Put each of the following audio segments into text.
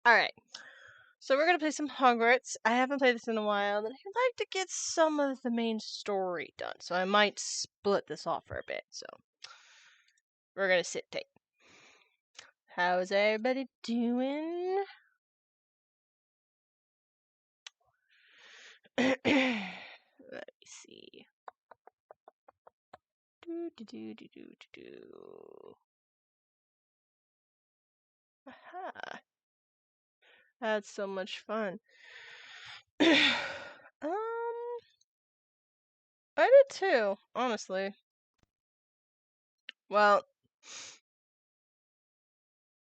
Alright. So we're gonna play some Hogwarts. I haven't played this in a while, and I'd like to get some of the main story done. So I might split this off for a bit. So we're gonna sit tight. How's everybody doing? Let me see. Aha. That's so much fun. I did too, honestly. Well,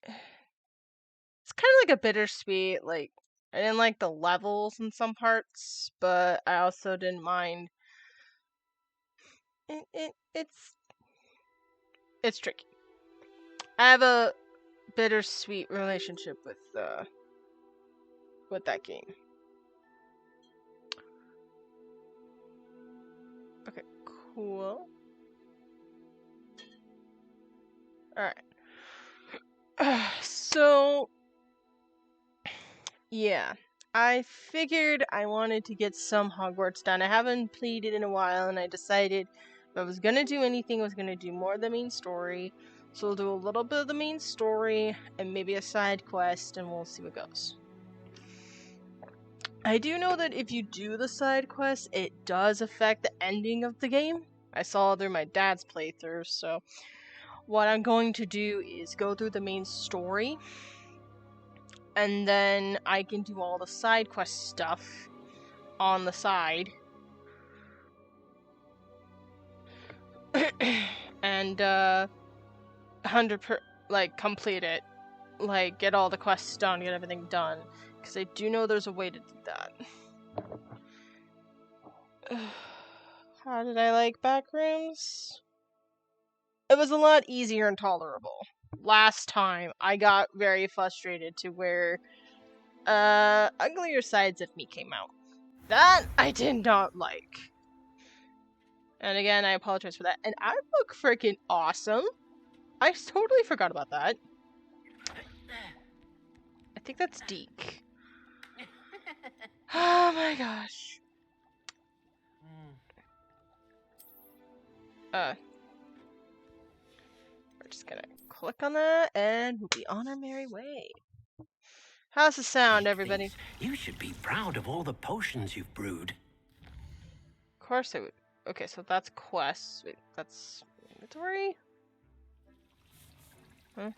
it's kind of like a bittersweet, like, I didn't like the levels in some parts, but I also didn't mind. It's tricky. I have a bittersweet relationship with that game. Okay, cool. Alright. So, yeah. I figured I wanted to get some Hogwarts done. I haven't played it in a while, and I decided if I was gonna do anything, I was gonna do more of the main story. So we'll do a little bit of the main story, and maybe a side quest, and we'll see what goes. I do know that if you do the side quest, it does affect the ending of the game. I saw through my dad's playthrough, so what I'm going to do is go through the main story, and then I can do all the side quest stuff on the side. And 100 complete it, like get all the quests done, get everything done, because I do know there's a way to do that. How did I like Backrooms? It was a lot easier and tolerable. Last time I got very frustrated to where uglier sides of me came out. That I did not like. And again, I apologize for that. And I look freaking awesome. I totally forgot about that. I think that's Deke. Oh my gosh. We're just gonna click on that and we'll be on our merry way. How's the sound, everybody? You should be proud of all the potions you've brewed. Of course I would. Okay, so that's quests. Wait, that's inventory? Huh?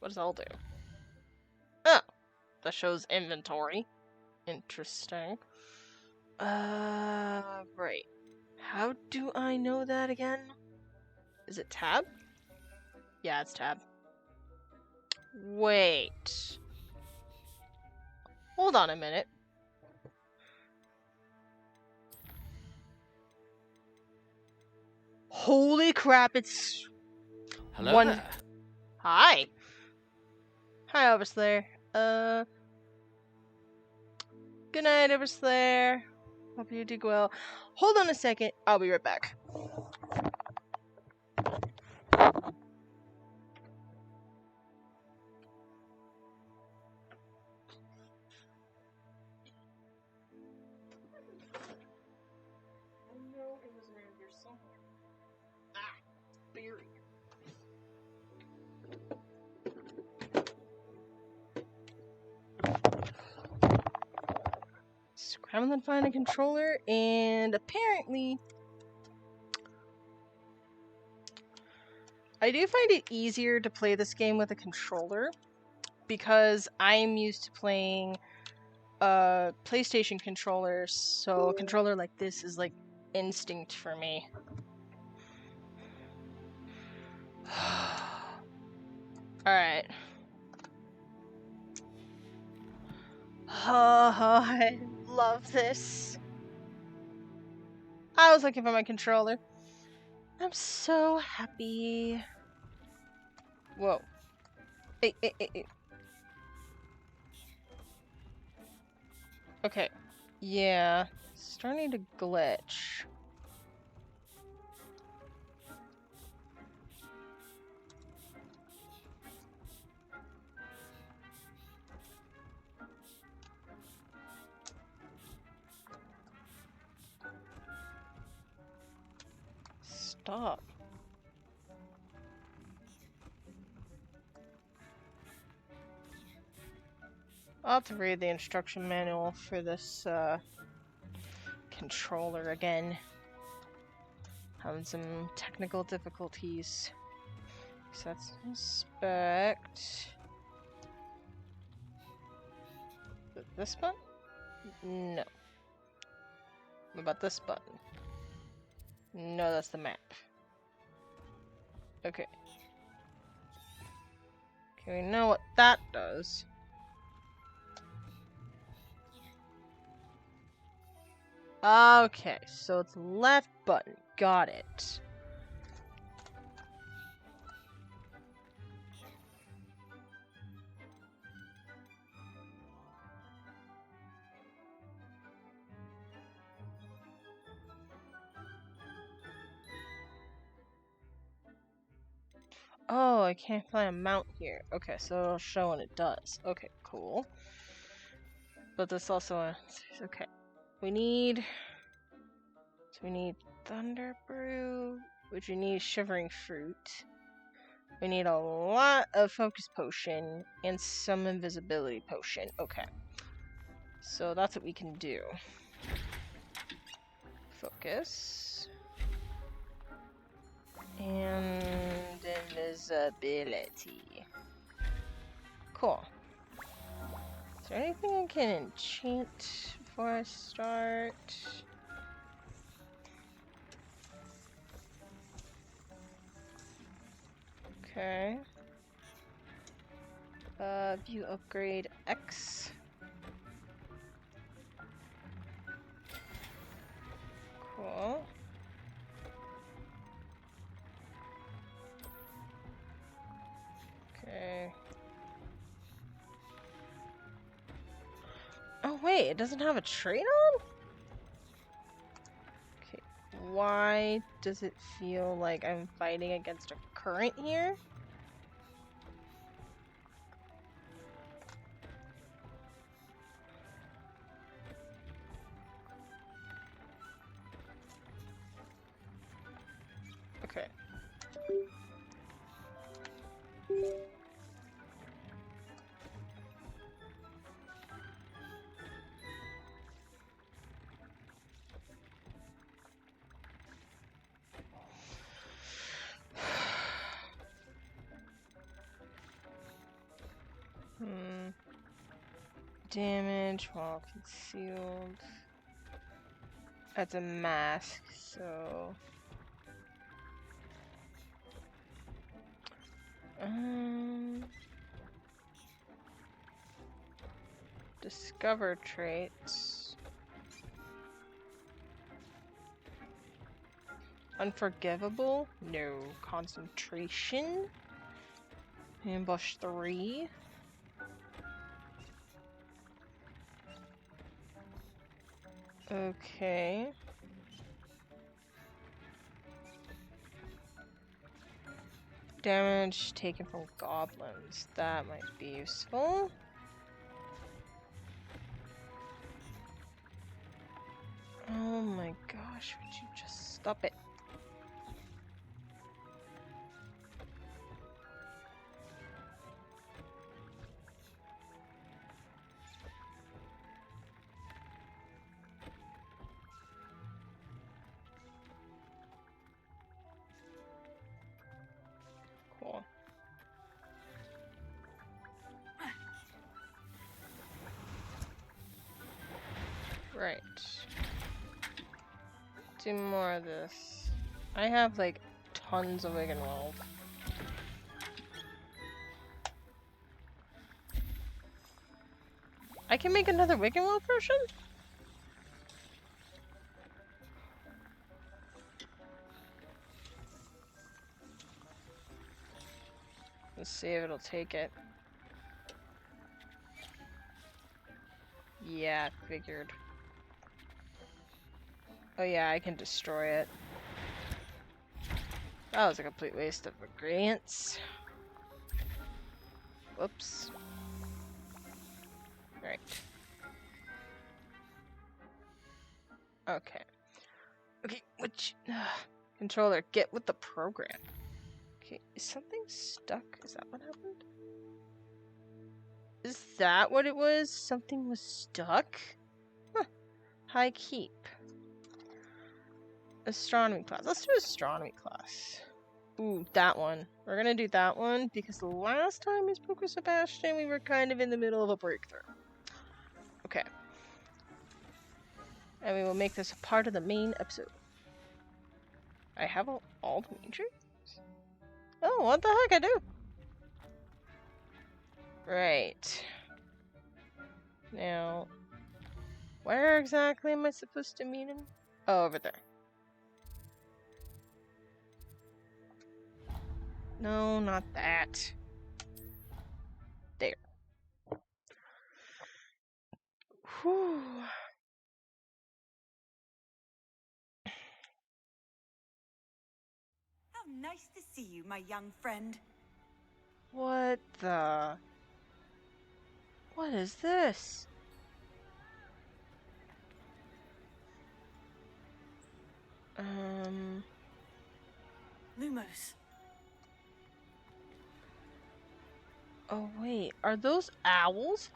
What does all do? Oh, that shows inventory. Interesting. Right. How do I know that again? Is it tab? Yeah, it's tab. Wait. Hold on a minute. Holy crap, it's... Hello there. Hi. Hi, Overslayer. Good night, Overslayer. Hope you do well. Hold on a second. I'll be right back. Scramble and find a controller, and apparently I do find it easier to play this game with a controller because I'm used to playing PlayStation controllers, so a controller like this is like instinct for me. Alright. Oh, I love this. I was looking for my controller. I'm so happy. Whoa. Hey. Okay. Yeah. Starting to glitch. stop. I'll have to read the instruction manual for this controller again. Having some technical difficulties. So let's inspect. This button? No. What about this button? No, that's the map. Okay. Okay, we know what that does. Okay, so it's left button. Got it. Oh, I can't find a mount here. Okay, so it'll show when it does. Okay, cool. But this also okay. We need Thunder Brew, which we need Shivering Fruit. We need a lot of Focus Potion and some Invisibility Potion. Okay. So that's what we can do. Focus. And Invisibility. Cool. Is there anything I can enchant before I start? Okay. View upgrade X. Cool. Okay. Oh wait, it doesn't have a trait on? Okay. Why does it feel like I'm fighting against a current here? Okay. Damage while concealed. That's a mask, so... Discover traits. Unforgivable? No. Concentration? Ambush 3? Okay. Damage taken from goblins. That might be useful. Oh my gosh, would you just stop it? Cool. Right. Do more of this. I have like tons of Wiggenweld. I can make another Wiggenweld potion? Let's see if it'll take it. Yeah, figured. Oh yeah, I can destroy it. That was a complete waste of ingredients. Whoops. Right. Okay. Okay, which... Controller, get with the program. Okay, is something stuck? Is that what happened? Is that what it was? Something was stuck? Huh. High keep. Astronomy class. Let's do astronomy class. Ooh, that one. We're gonna do that one because the last time we spoke with Sebastian, we were kind of in the middle of a breakthrough. Okay. And we will make this a part of the main episode. I have all the main trees? Oh, what the heck, I do? Right. Now, where exactly am I supposed to meet him? Oh, over there. No, not that. There. Whew. How nice to see you, my young friend. What the? What is this? Lumos. Oh wait, are those owls?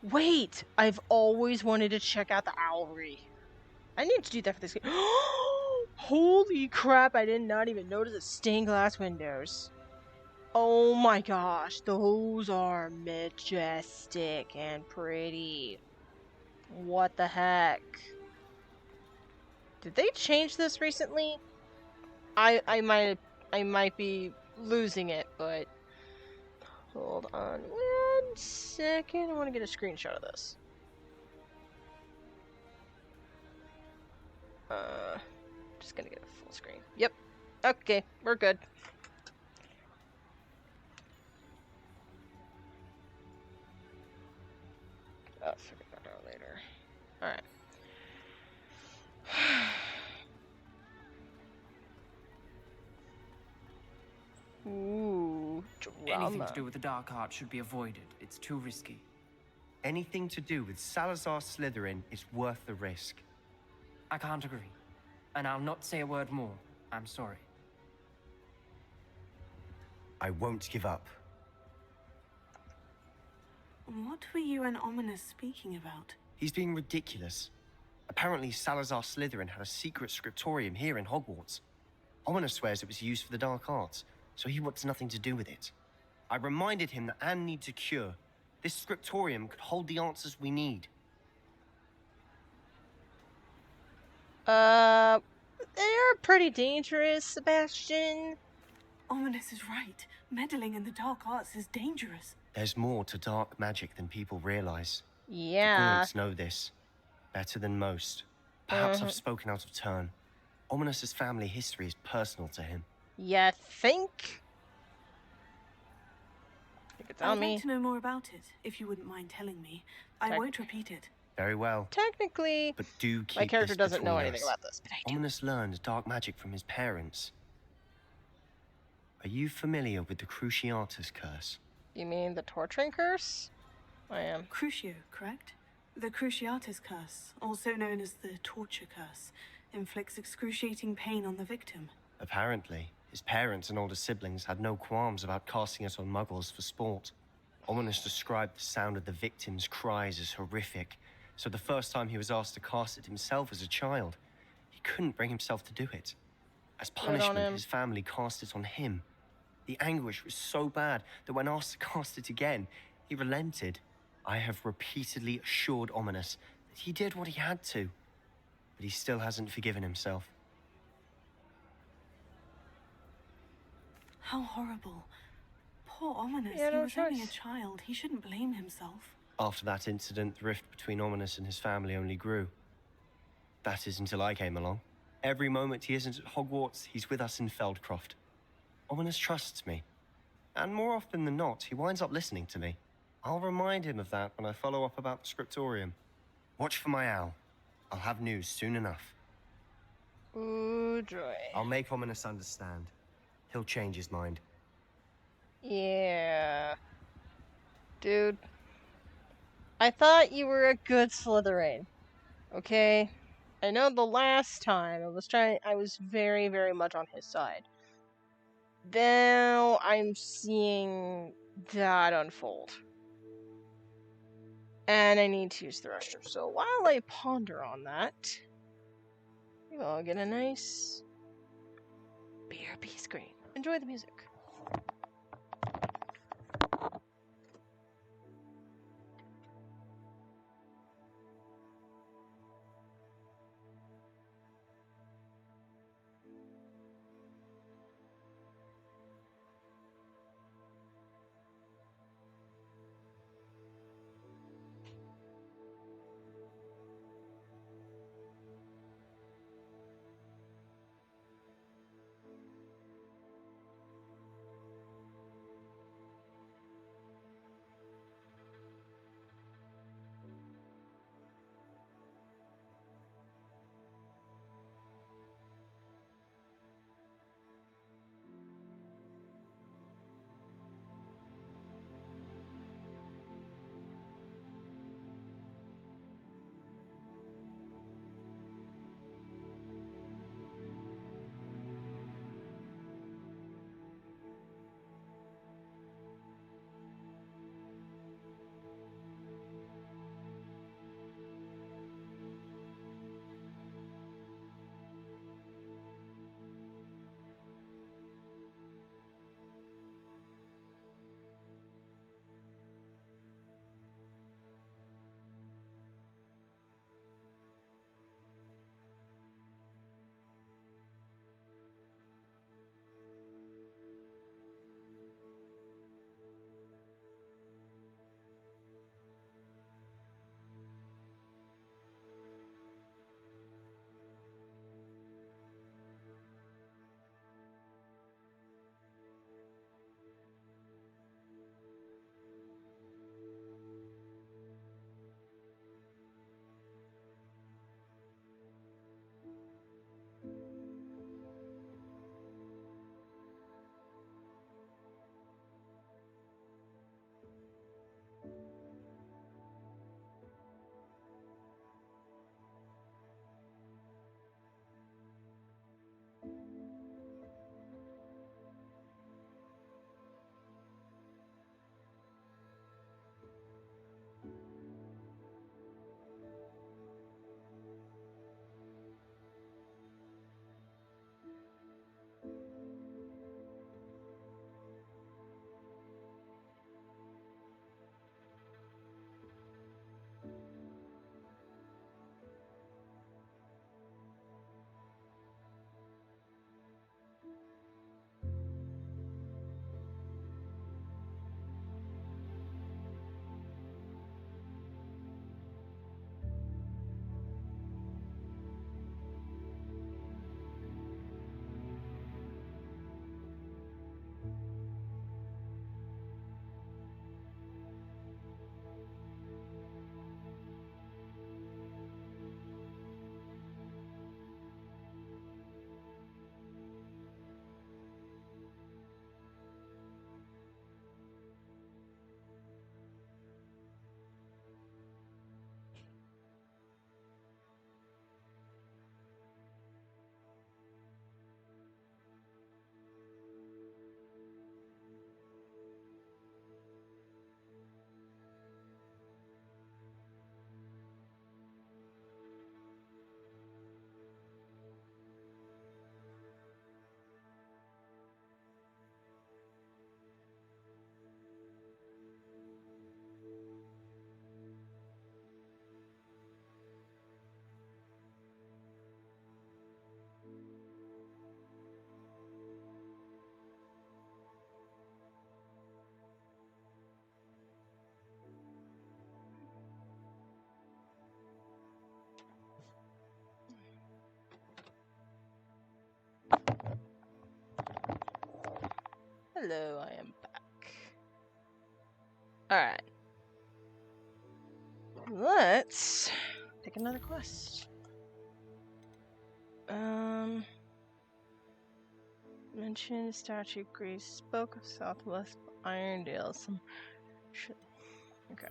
Wait, I've always wanted to check out the owlry. I need to do that for this game. Holy crap, I did not even notice the stained glass windows. Oh my gosh, those are majestic and pretty. What the heck? Did they change this recently? I might be losing it, but hold on 1 second. I want to get a screenshot of this. Just gonna get a full screen. Yep. Okay, we're good. I'll figure that out later. Alright. Ooh, Anything drama. to do with the dark art should be avoided. It's too risky. Anything to do with Salazar Slytherin is worth the risk. I can't agree. And I'll not say a word more. I'm sorry. I won't give up. What were you and Ominous speaking about? He's being ridiculous. Apparently, Salazar Slytherin had a secret scriptorium here in Hogwarts. Ominous swears it was used for the dark arts, so he wants nothing to do with it. I reminded him that Anne needs a cure. This scriptorium could hold the answers we need. They're pretty dangerous, Sebastian. Ominous is right. Meddling in the dark arts is dangerous. There's more to dark magic than people realize. Yeah. The Gaunts know this better than most. Perhaps I've spoken out of turn. Ominous's family history is personal to him. You think? You could tell I'd me. like to know more about it, if you wouldn't mind telling me. I won't repeat it. Very well. Technically, But do keep my character this doesn't know between anything us. about this, but I do. Ominous learned dark magic from his parents. Are you familiar with the Cruciatus curse? You mean the torturing curse? I am. Crucio, correct? The Cruciatus curse, also known as the torture curse, inflicts excruciating pain on the victim. Apparently, his parents and older siblings had no qualms about casting it on muggles for sport. Ominous described the sound of the victim's cries as horrific, so the first time he was asked to cast it himself as a child, he couldn't bring himself to do it. As punishment, his family cast it on him. The anguish was so bad that when asked to cast it again, he relented. I have repeatedly assured Ominous that he did what he had to, but he still hasn't forgiven himself. How horrible. Poor Ominous, Yeah, he no was only a choice. child. He shouldn't blame himself. After that incident, the rift between Ominous and his family only grew. That is until I came along. Every moment he isn't at Hogwarts, he's with us in Feldcroft. Ominous trusts me. And more often than not, he winds up listening to me. I'll remind him of that when I follow up about the scriptorium. Watch for my owl. I'll have news soon enough. Ooh, joy. I'll make Ominous understand. He'll change his mind. Yeah. Dude. I thought you were a good Slytherin. Okay? I know the last time I was very, very much on his side. Now I'm seeing that unfold. And I need to use the restroom. So while I ponder on that, maybe I'll get a nice BRB screen. Enjoy the music. Hello, I am back. Alright. Let's pick another quest. Mentioned statue Greece, spoke of Southwest Irondale, some shit. Okay.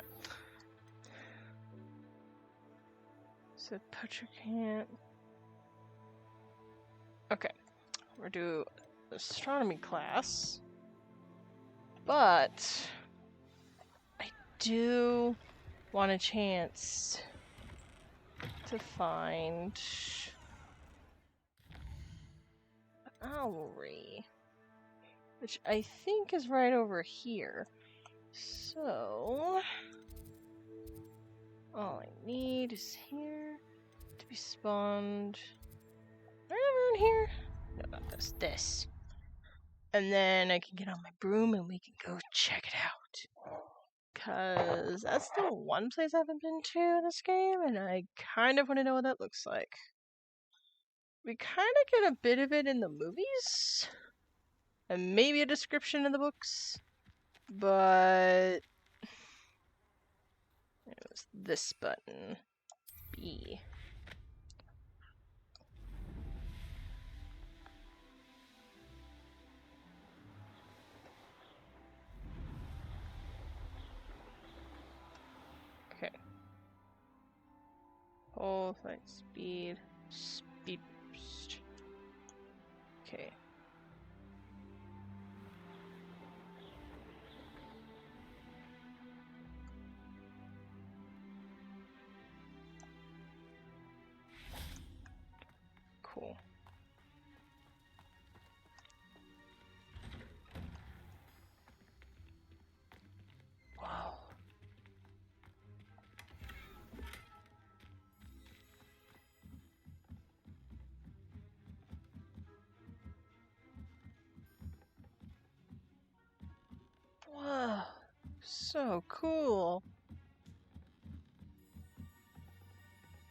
So touch your can't. Okay, we're do astronomy class, but I do want a chance to find Owlry, which I think is right over here. So all I need is here to be spawned. Right around here. No, not this. This. And then I can get on my broom and we can go check it out. Cause that's the one place I haven't been to in this game, and I kind of want to know what that looks like. We kind of get a bit of it in the movies, and maybe a description in the books, but it was this button, B. Okay. Hold, like speed, speed boost. Okay. Cool. Wow. Wow. So cool.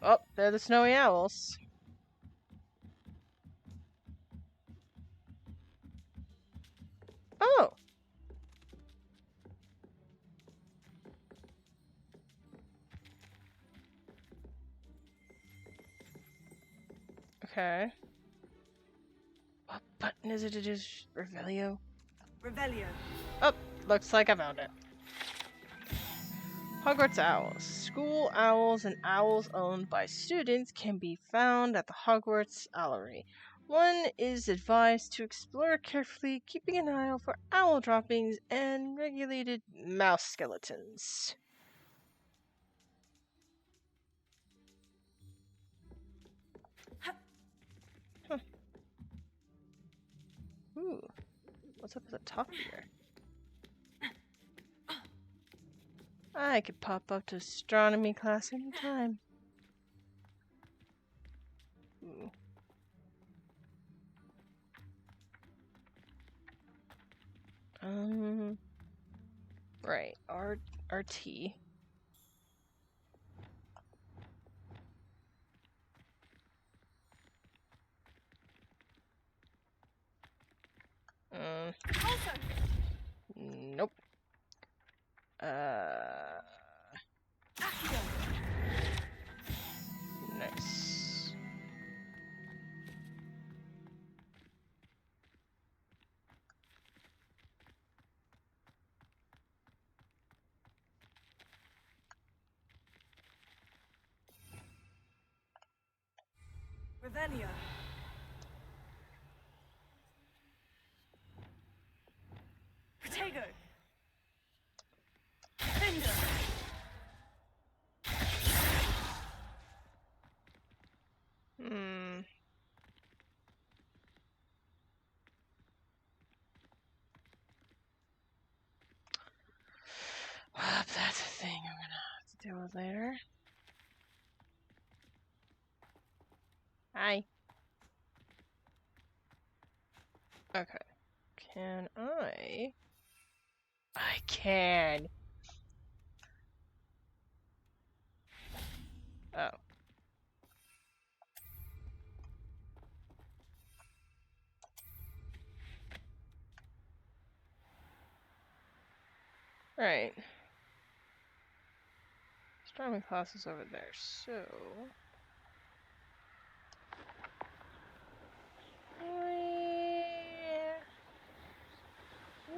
Oh, they're the snowy owls. Oh. Okay. What button is it to do Revelio? Revelio. Oh, looks like I found it. Hogwarts owls. School owls and owls owned by students can be found at the Hogwarts Owlery. One is advised to explore carefully, keeping an eye out for owl droppings and regulated mouse skeletons. Huh. Ooh, what's up at the top here? I could pop up to astronomy class anytime. Ooh. Right, RT. Nope. Nice. Revelio. Potato. Fender. Well, that's a thing I'm gonna have to deal with later. Hi. Okay. Can I? I can. Oh. Right. Astronomy class is over there, so...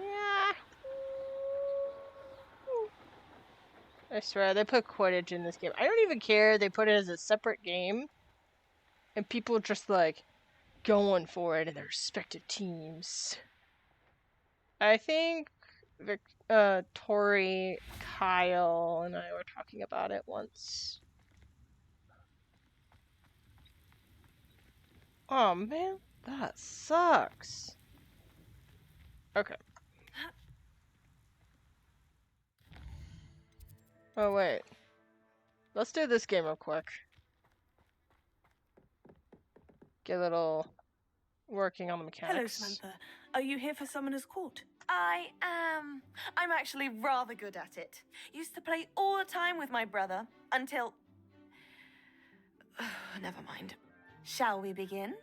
Yeah. I swear, they put Quidditch in this game. I don't even care. They put it as a separate game. And people are just like going for it in their respective teams. I think Tori, Kyle, and I were talking about it once. Oh man, that sucks. Okay. Oh wait. Let's do this game real quick. Get a little working on the Hello, mechanics. Samantha. Are you here for Summoner's Court? I am. I'm actually rather good at it. Used to play all the time with my brother until. Never mind. Shall we begin?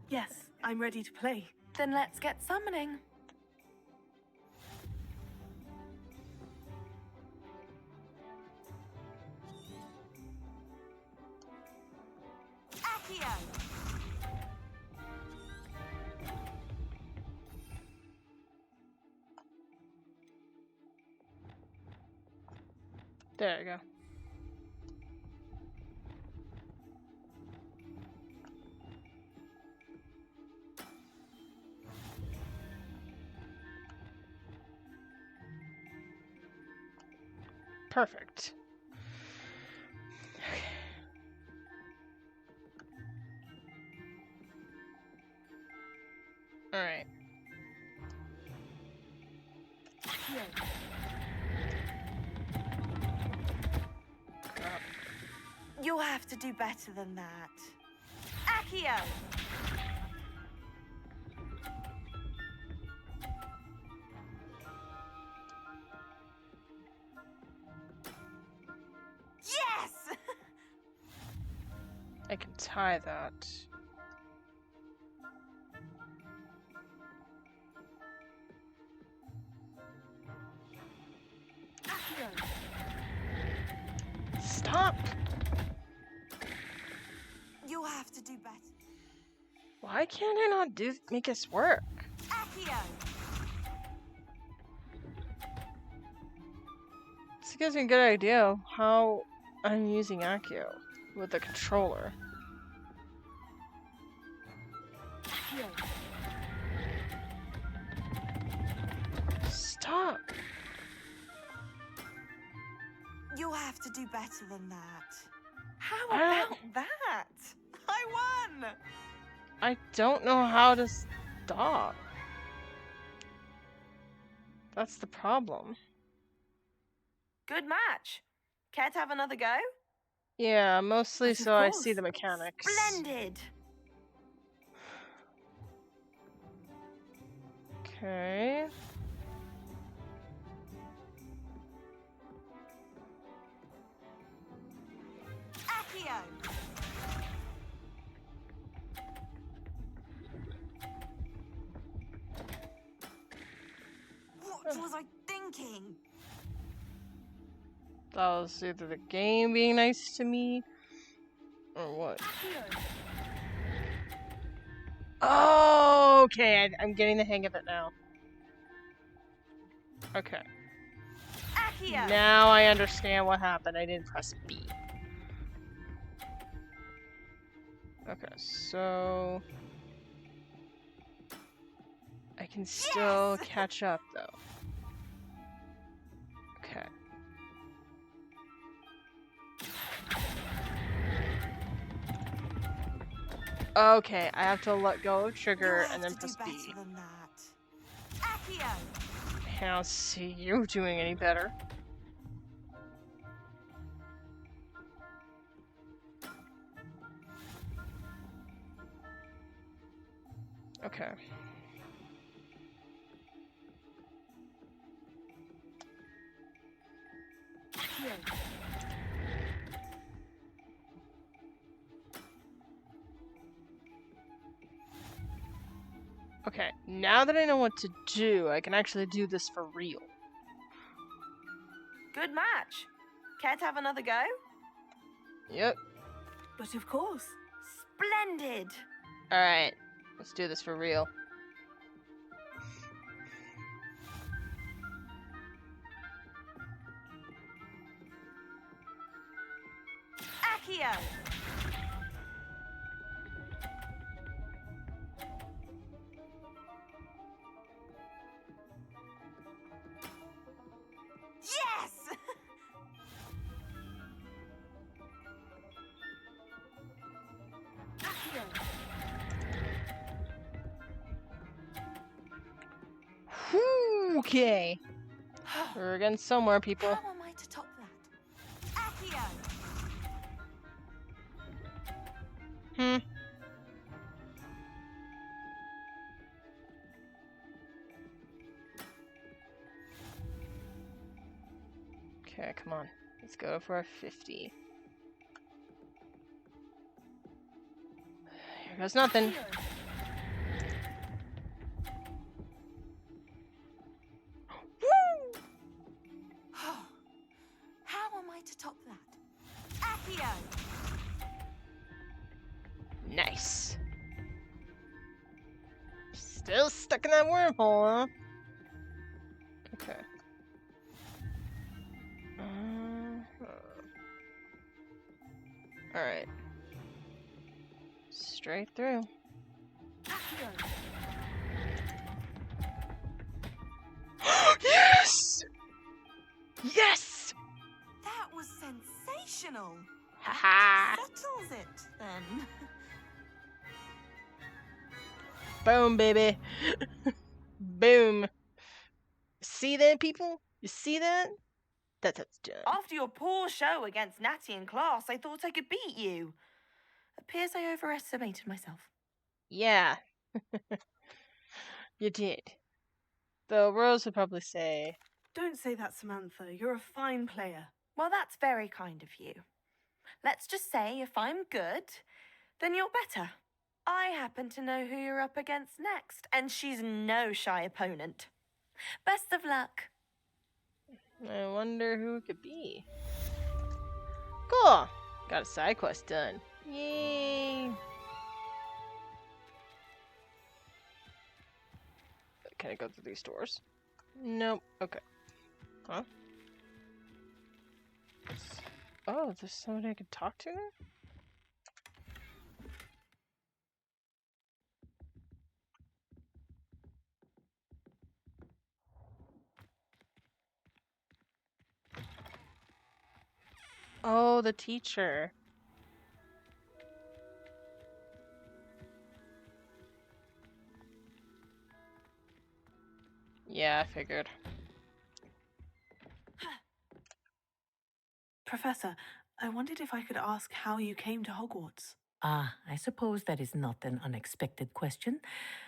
Yes, I'm ready to play. Then let's get summoning. Accio! There you go. Perfect. Alright. You'll have to do better than that. Accio! Yes! I can tie that. Stop! You'll have to do better. Why can't I not make this work? Accio! This gives me a good idea of how I'm using Accio with the controller. Stop! You'll have to do better than that. How I about that? I won! I don't know how to stop. That's the problem. Good match. Care to have another go? Yeah, mostly But of so I course. see the mechanics. Splendid! Okay. Accio! What was I thinking? That was either the game being nice to me, or what? Oh, okay, I'm getting the hang of it now. Okay. Accio! Now I understand what happened. I didn't press B. Okay, so... I can still catch up, though. Okay. Okay, I have to let go of trigger and then press B. Than that. Accio! I don't see you doing any better. Okay. Okay, now that I know what to do, I can actually do this for real. Good match. Care to have another go? Yep. But of course. Splendid! Alright, let's do this for real. Accio! Yes! Accio! Whew, okay. We're getting somewhere, people. How am I to top that? Accio! Okay, come on. Let's go for a 50. Here goes nothing. Woo! How am I to top that? Accio! Nice. Still stuck in that wormhole, huh? Okay. Alright. Straight through. Yes! Yes! That was sensational. Haha! Settles it, then. Boom, baby. Boom. See that, people? You see that? That's how it's done. After your poor show against Natty in class, I thought I could beat you. Appears I overestimated myself. Yeah. You did. Though Rose would probably say, Don't say that, Samantha. You're a fine player. Well, that's very kind of you. Let's just say if I'm good, then you're better. I happen to know who you're up against next, and she's no shy opponent. Best of luck. I wonder who it could be. Cool! Got a side quest done. Yay! Can I go through these doors? Nope. Okay. Huh? Oh, there's somebody I could talk to now? Oh, the teacher. Yeah, I figured. Professor, I wondered if I could ask how you came to Hogwarts. Ah, I suppose that is not an unexpected question.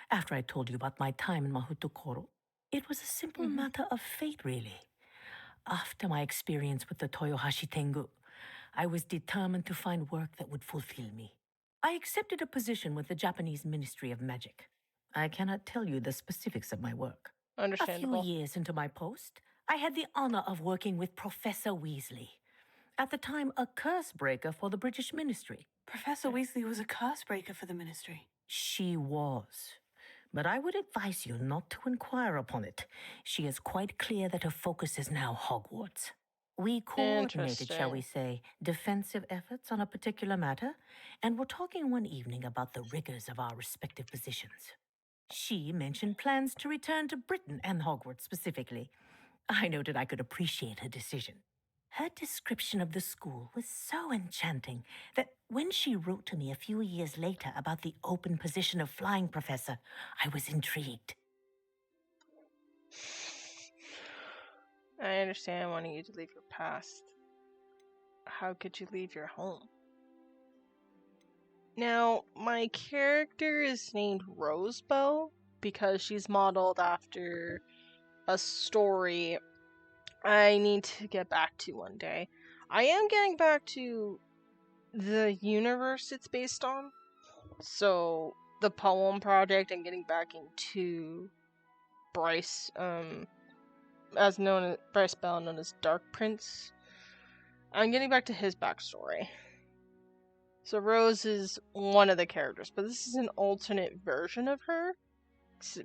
After I told you about my time in Mahutukoro, it was a simple matter of fate, really. After my experience with the Toyohashi Tengu, I was determined to find work that would fulfill me. I accepted a position with the Japanese Ministry of Magic. I cannot tell you the specifics of my work. Understandable. A few years into my post, I had the honor of working with Professor Weasley, at the time a curse breaker for the British Ministry. Professor Weasley was a curse breaker for the Ministry. She was. But I would advise you not to inquire upon it. She is quite clear that her focus is now Hogwarts. We coordinated, shall we say, defensive efforts on a particular matter, and were talking one evening about the rigors of our respective positions. She mentioned plans to return to Britain and Hogwarts specifically. I noted I could appreciate her decision. Her description of the school was so enchanting that when she wrote to me a few years later about the open position of flying professor, I was intrigued. I understand wanting you to leave your past. How could you leave your home? Now, my character is named Rosebell because she's modeled after a story I need to get back to one day. I am getting back to the universe it's based on. So, the poem project and getting back into Bryce, Bryce Bell, known as Dark Prince. I'm getting back to his backstory. So Rose is one of the characters, but this is an alternate version of her.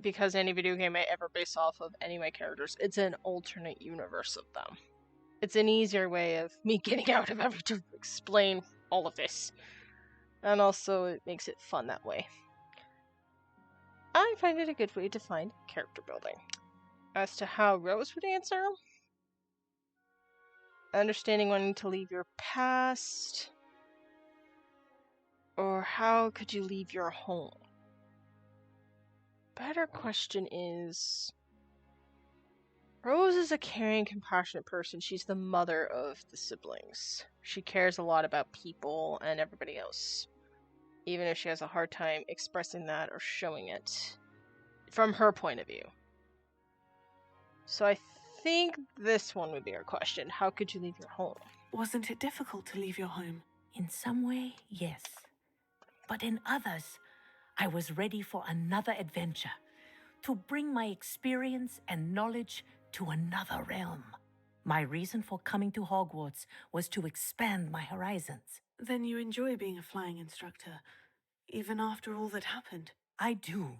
Because any video game I ever base off of any of my characters, it's an alternate universe of them. It's an easier way of me getting out of having to explain all of this. And also, it makes it fun that way. I find it a good way to find character building. As to how Rose would answer, understanding wanting to leave your past, or how could you leave your home? Better question is, Rose is a caring, compassionate person. She's the mother of the siblings. She cares a lot about people and everybody else, even if she has a hard time expressing that or showing it from her point of view. So I think this one would be our question. How could you leave your home? Wasn't it difficult to leave your home? In some way, yes. But in others, I was ready for another adventure, to bring my experience and knowledge to another realm. My reason for coming to Hogwarts was to expand my horizons. Then you enjoy being a flying instructor, even after all that happened? I do.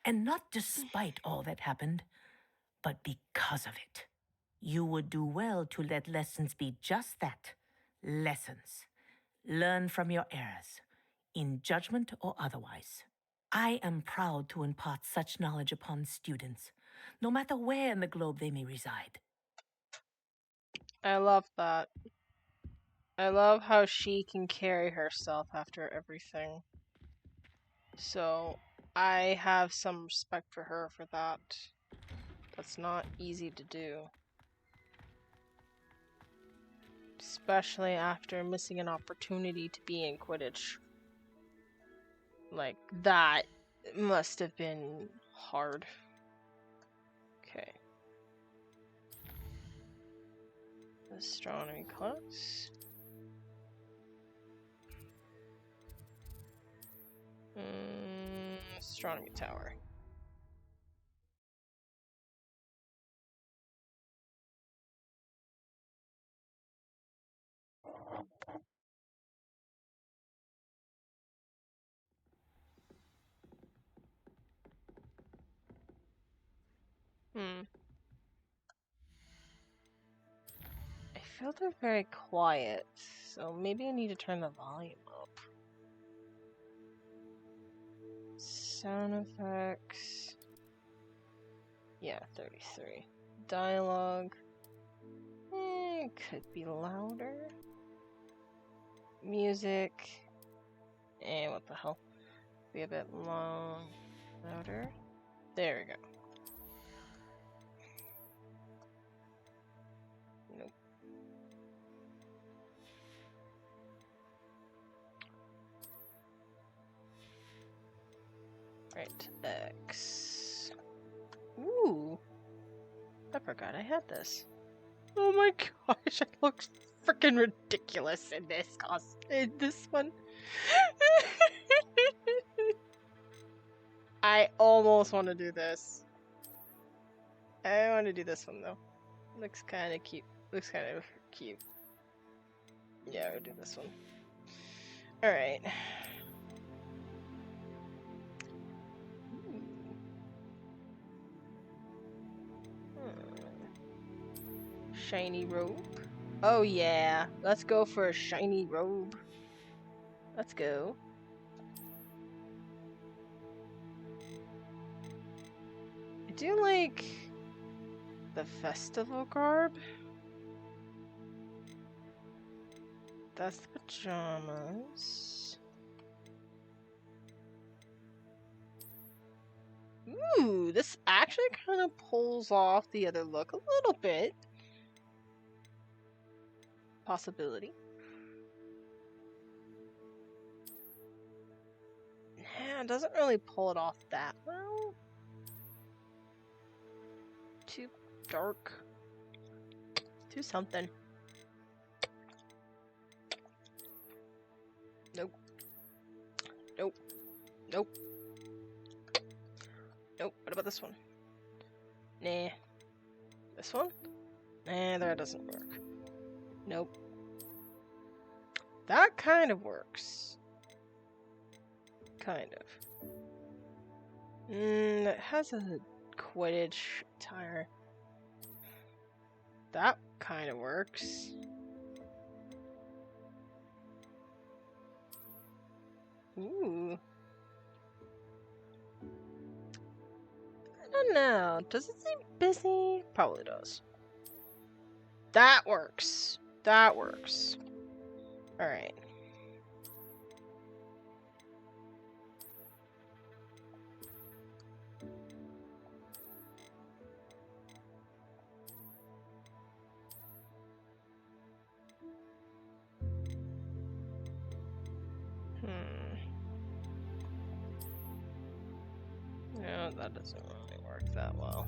And not despite all that happened, but because of it. You would do well to let lessons be just that, lessons. Learn from your errors, in judgment or otherwise. I am proud to impart such knowledge upon students, no matter where in the globe they may reside. I love that. I love how she can carry herself after everything. So, I have some respect for her for that. That's not easy to do. Especially after missing an opportunity to be in Quidditch. Like, that must have been hard. Okay. Astronomy class. Astronomy tower. I feel they're very quiet, so maybe I need to turn the volume up. Sound effects. Yeah, 33. Dialogue. Could be louder. Music. What the hell? Be a bit louder. There we go. Nope. Right, X. Ooh. I forgot I had this. Oh my gosh, I look freaking ridiculous in this one. I almost want to do this. I want to do this one though. Looks kind of cute. Yeah, we'll do this one. Alright. Shiny robe. Oh yeah, let's go for a shiny robe. Let's go. I do like the festival garb. That's the pajamas. Ooh, this actually kind of pulls off the other look a little bit. Possibility. Yeah, it doesn't really pull it off that well. Too dark. Too something. Nope. Nope. Nope. Nope. What about this one? Nah. This one? Nah, that doesn't work. Nope. That kind of works. Kind of. It has a Quidditch attire. That kind of works. Ooh. I don't know. Does it seem busy? Probably does. That works. That works. Alright. No, that doesn't really work that well.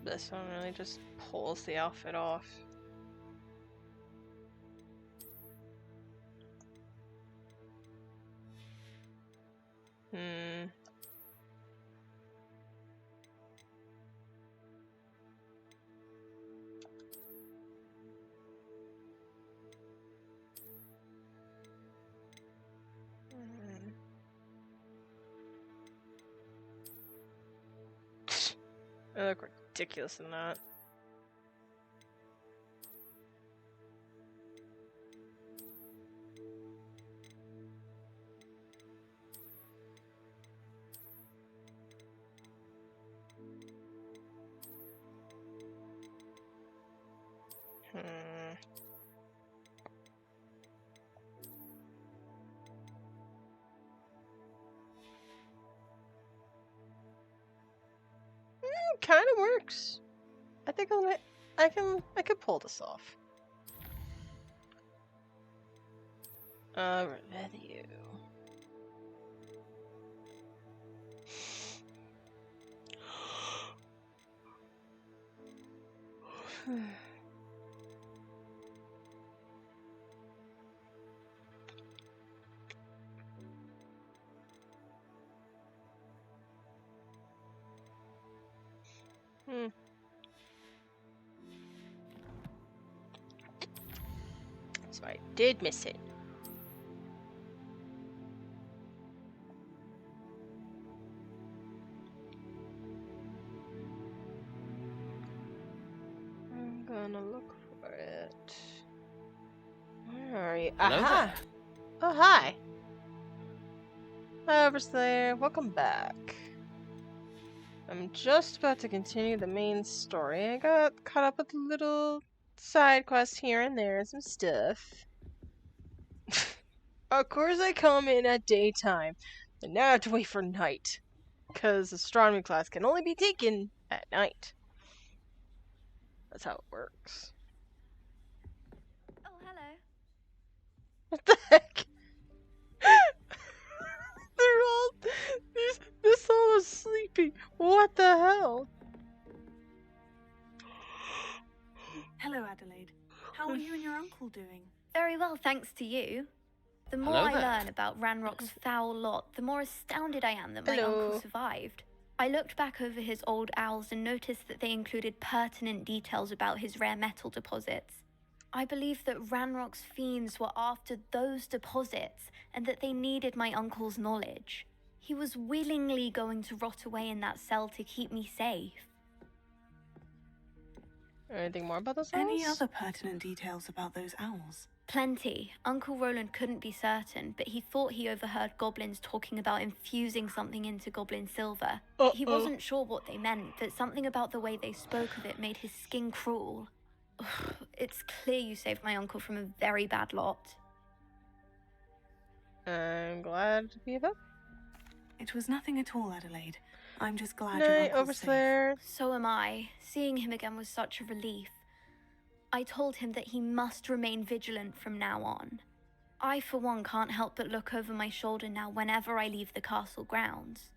This one really just pulls the outfit off. They look ridiculous in that. Kind of works. I think I can pull this off. Review. So I did miss it. I'm gonna look for it. Where are you? Hello Aha! there. Oh, hi. Hi, Overslayer. Welcome back. I'm just about to continue the main story. I got caught up with a little side quests here and there, some stuff. Of course I come in at daytime, and now I have to wait for night, because astronomy class can only be taken at night. That's how it works. Oh, hello. What the heck? They're all... This all is sleeping. What the hell? Hello, Adelaide. How are you and your uncle doing? Very well, thanks to you. The more Hello I there. learn about Ranrock's foul lot, the more astounded I am that my Hello. uncle survived. I looked back over his old owls and noticed that they included pertinent details about his rare metal deposits. I believe that Ranrock's fiends were after those deposits and that they needed my uncle's knowledge. He was willingly going to rot away in that cell to keep me safe. Anything more about those Any owls? other pertinent details about those owls? Plenty. Uncle Roland couldn't be certain, but he thought he overheard goblins talking about infusing something into goblin silver. He wasn't sure what they meant, but something about the way they spoke of it made his skin crawl. It's clear you saved my uncle from a very bad lot. I'm glad to be of help. It was nothing at all, Adelaide. I'm just glad Good your night, uncle's safe. Overslayer. So am I. Seeing him again was such a relief. I told him that he must remain vigilant from now on. I, for one, can't help but look over my shoulder now whenever I leave the castle grounds.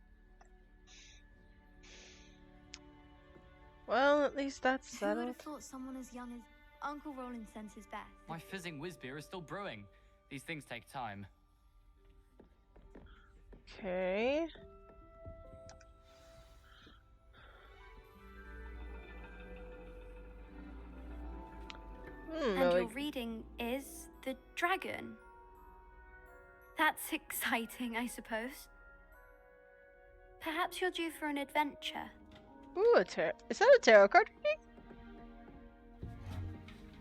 Well, at least that's Who would settled. have thought someone as young as Uncle Roland sends his best? My fizzing whiz beer is still brewing. These things take time. Okay. you're reading is the dragon. That's exciting, I suppose. Perhaps you're due for an adventure. Ooh, is that a tarot card reading?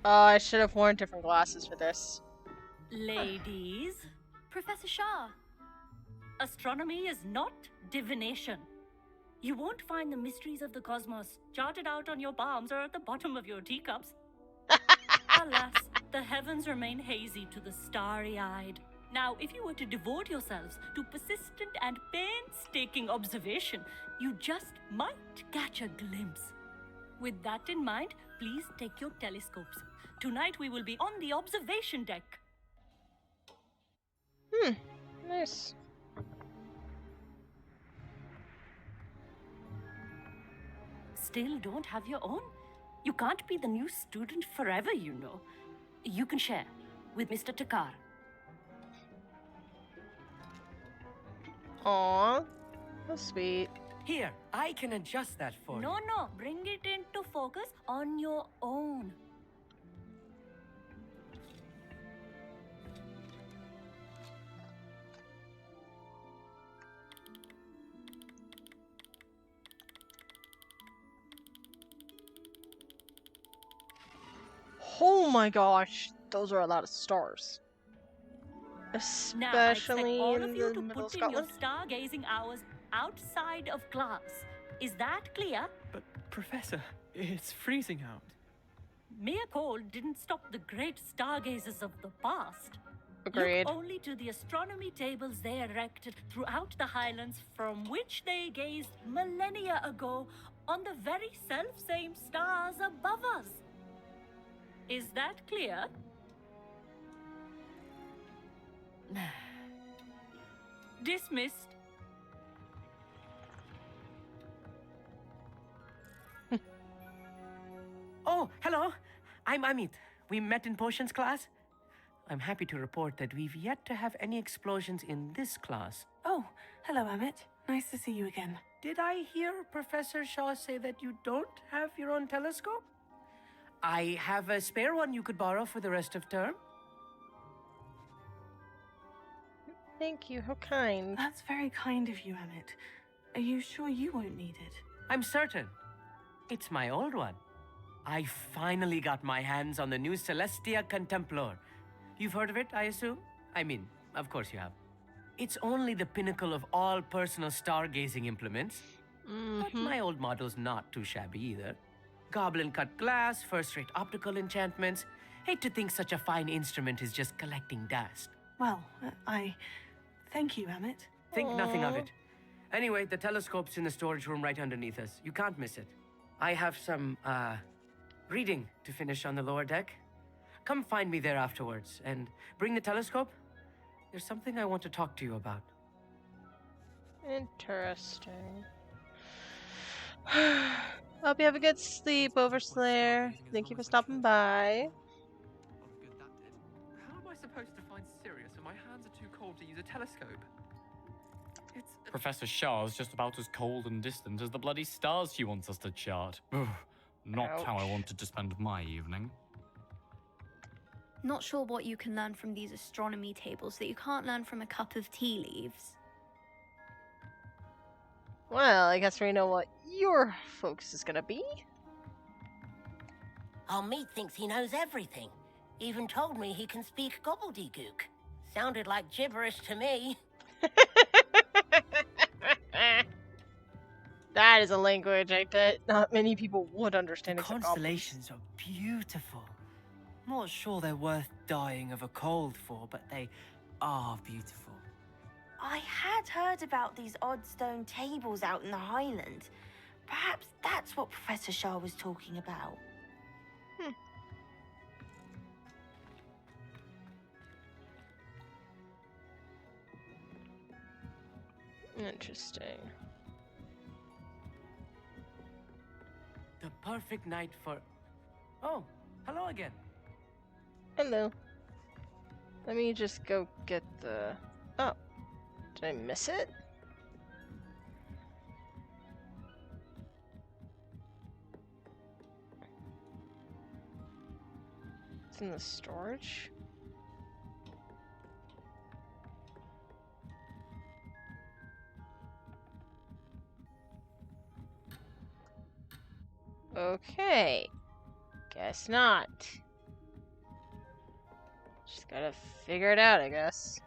Oh, I should have worn different glasses for this. Ladies, Professor Shah. astronomy is not divination. You won't find the mysteries of the cosmos charted out on your palms or at the bottom of your teacups. Alas, the heavens remain hazy to the starry-eyed. Now, if you were to devote yourselves to persistent and painstaking observation, you just might catch a glimpse. With that in mind, please take your telescopes. Tonight we will be on the observation deck. Nice. Still don't have your own? You can't be the new student forever, you know. You can share with Mr. Takar. Aww, that's sweet. Here, I can adjust that for you. No, bring it into focus on your own. Oh my gosh, those are a lot of stars. Now, I expect Especially all in of you the to middle of put in your Scotland. stargazing hours outside of class. Is that clear? But, Professor, it's freezing out. Mere cold didn't stop the great stargazers of the past. Agreed. Look only to the astronomy tables they erected throughout the Highlands from which they gazed millennia ago on the very self-same stars above us. Is that clear? Dismissed. Oh, hello. I'm Amit. We met in potions class. I'm happy to report that we've yet to have any explosions in this class. Oh, hello, Amit. Nice to see you again. Did I hear Professor Shaw say that you don't have your own telescope? I have a spare one you could borrow for the rest of term. Thank you, how kind. That's very kind of you, Amit. Are you sure you won't need it? I'm certain. It's my old one. I finally got my hands on the new Celestia Contemplor. You've heard of it, I assume? I mean, of course you have. It's only the pinnacle of all personal stargazing implements. But my old model's not too shabby either. Goblin-cut glass, first-rate optical enchantments. Hate to think such a fine instrument is just collecting dust. Well, I thank you, Amit. Think nothing of it. Anyway, the telescope's in the storage room right underneath us. You can't miss it. I have some, reading to finish on the lower deck. Come find me there afterwards, and bring the telescope. There's something I want to talk to you about. Interesting. Hope you have a good sleep, Overslayer. Thank you for stopping by. How am I supposed to find Sirius when my hands are too cold to use a telescope? It's... Professor Shah's just about as cold and distant as the bloody stars she wants us to chart. Ugh, not how I wanted to spend my evening. Not sure what you can learn from these astronomy tables that you can't learn from a cup of tea leaves. Well, I guess we know what your focus is gonna be. Our meat thinks he knows everything. Even told me he can speak gobbledygook. Sounded like gibberish to me. That is a language that not many people would understand. The constellations are beautiful. Not sure they're worth dying of a cold for, but they are beautiful. I had heard about these odd stone tables out in the Highlands. Perhaps that's what Professor Shah was talking about. Interesting. The perfect night for... Oh, hello again. Hello. Let me just go get the... Oh. Did I miss it? It's in the storage? Okay. Guess not. Just gotta figure it out, I guess.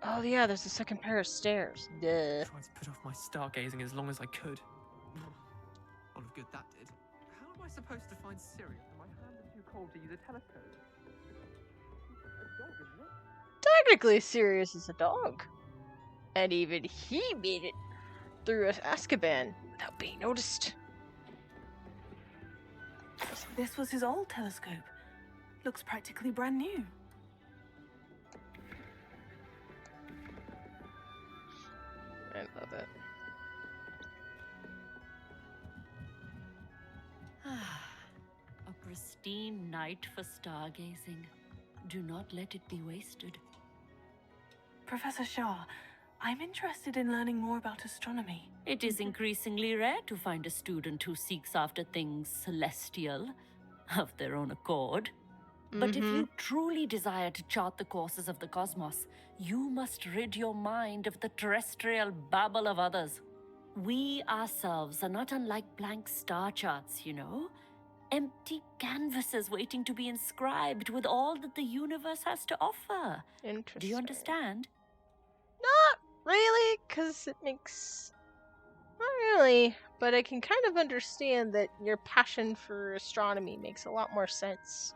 Oh yeah, there's a second pair of stairs. Duh. Tried to put off my stargazing as long as I could. A lot of good that did. How am I supposed to find Sirius when my hands are too cold to use a telescope? A dog, isn't it? Technically, Sirius is a dog. And even he made it through Azkaban without being noticed. This was his old telescope. Looks practically brand new. I love it. A pristine night for stargazing. Do not let it be wasted. Professor Shah, I'm interested in learning more about astronomy. It is increasingly rare to find a student who seeks after things celestial of their own accord. But if you truly desire to chart the courses of the cosmos, you must rid your mind of the terrestrial babble of others. We ourselves are not unlike blank star charts, you know? Empty canvases waiting to be inscribed with all that the universe has to offer. Interesting. Do you understand? Not really, because it makes... Not really, but I can kind of understand that your passion for astronomy makes a lot more sense.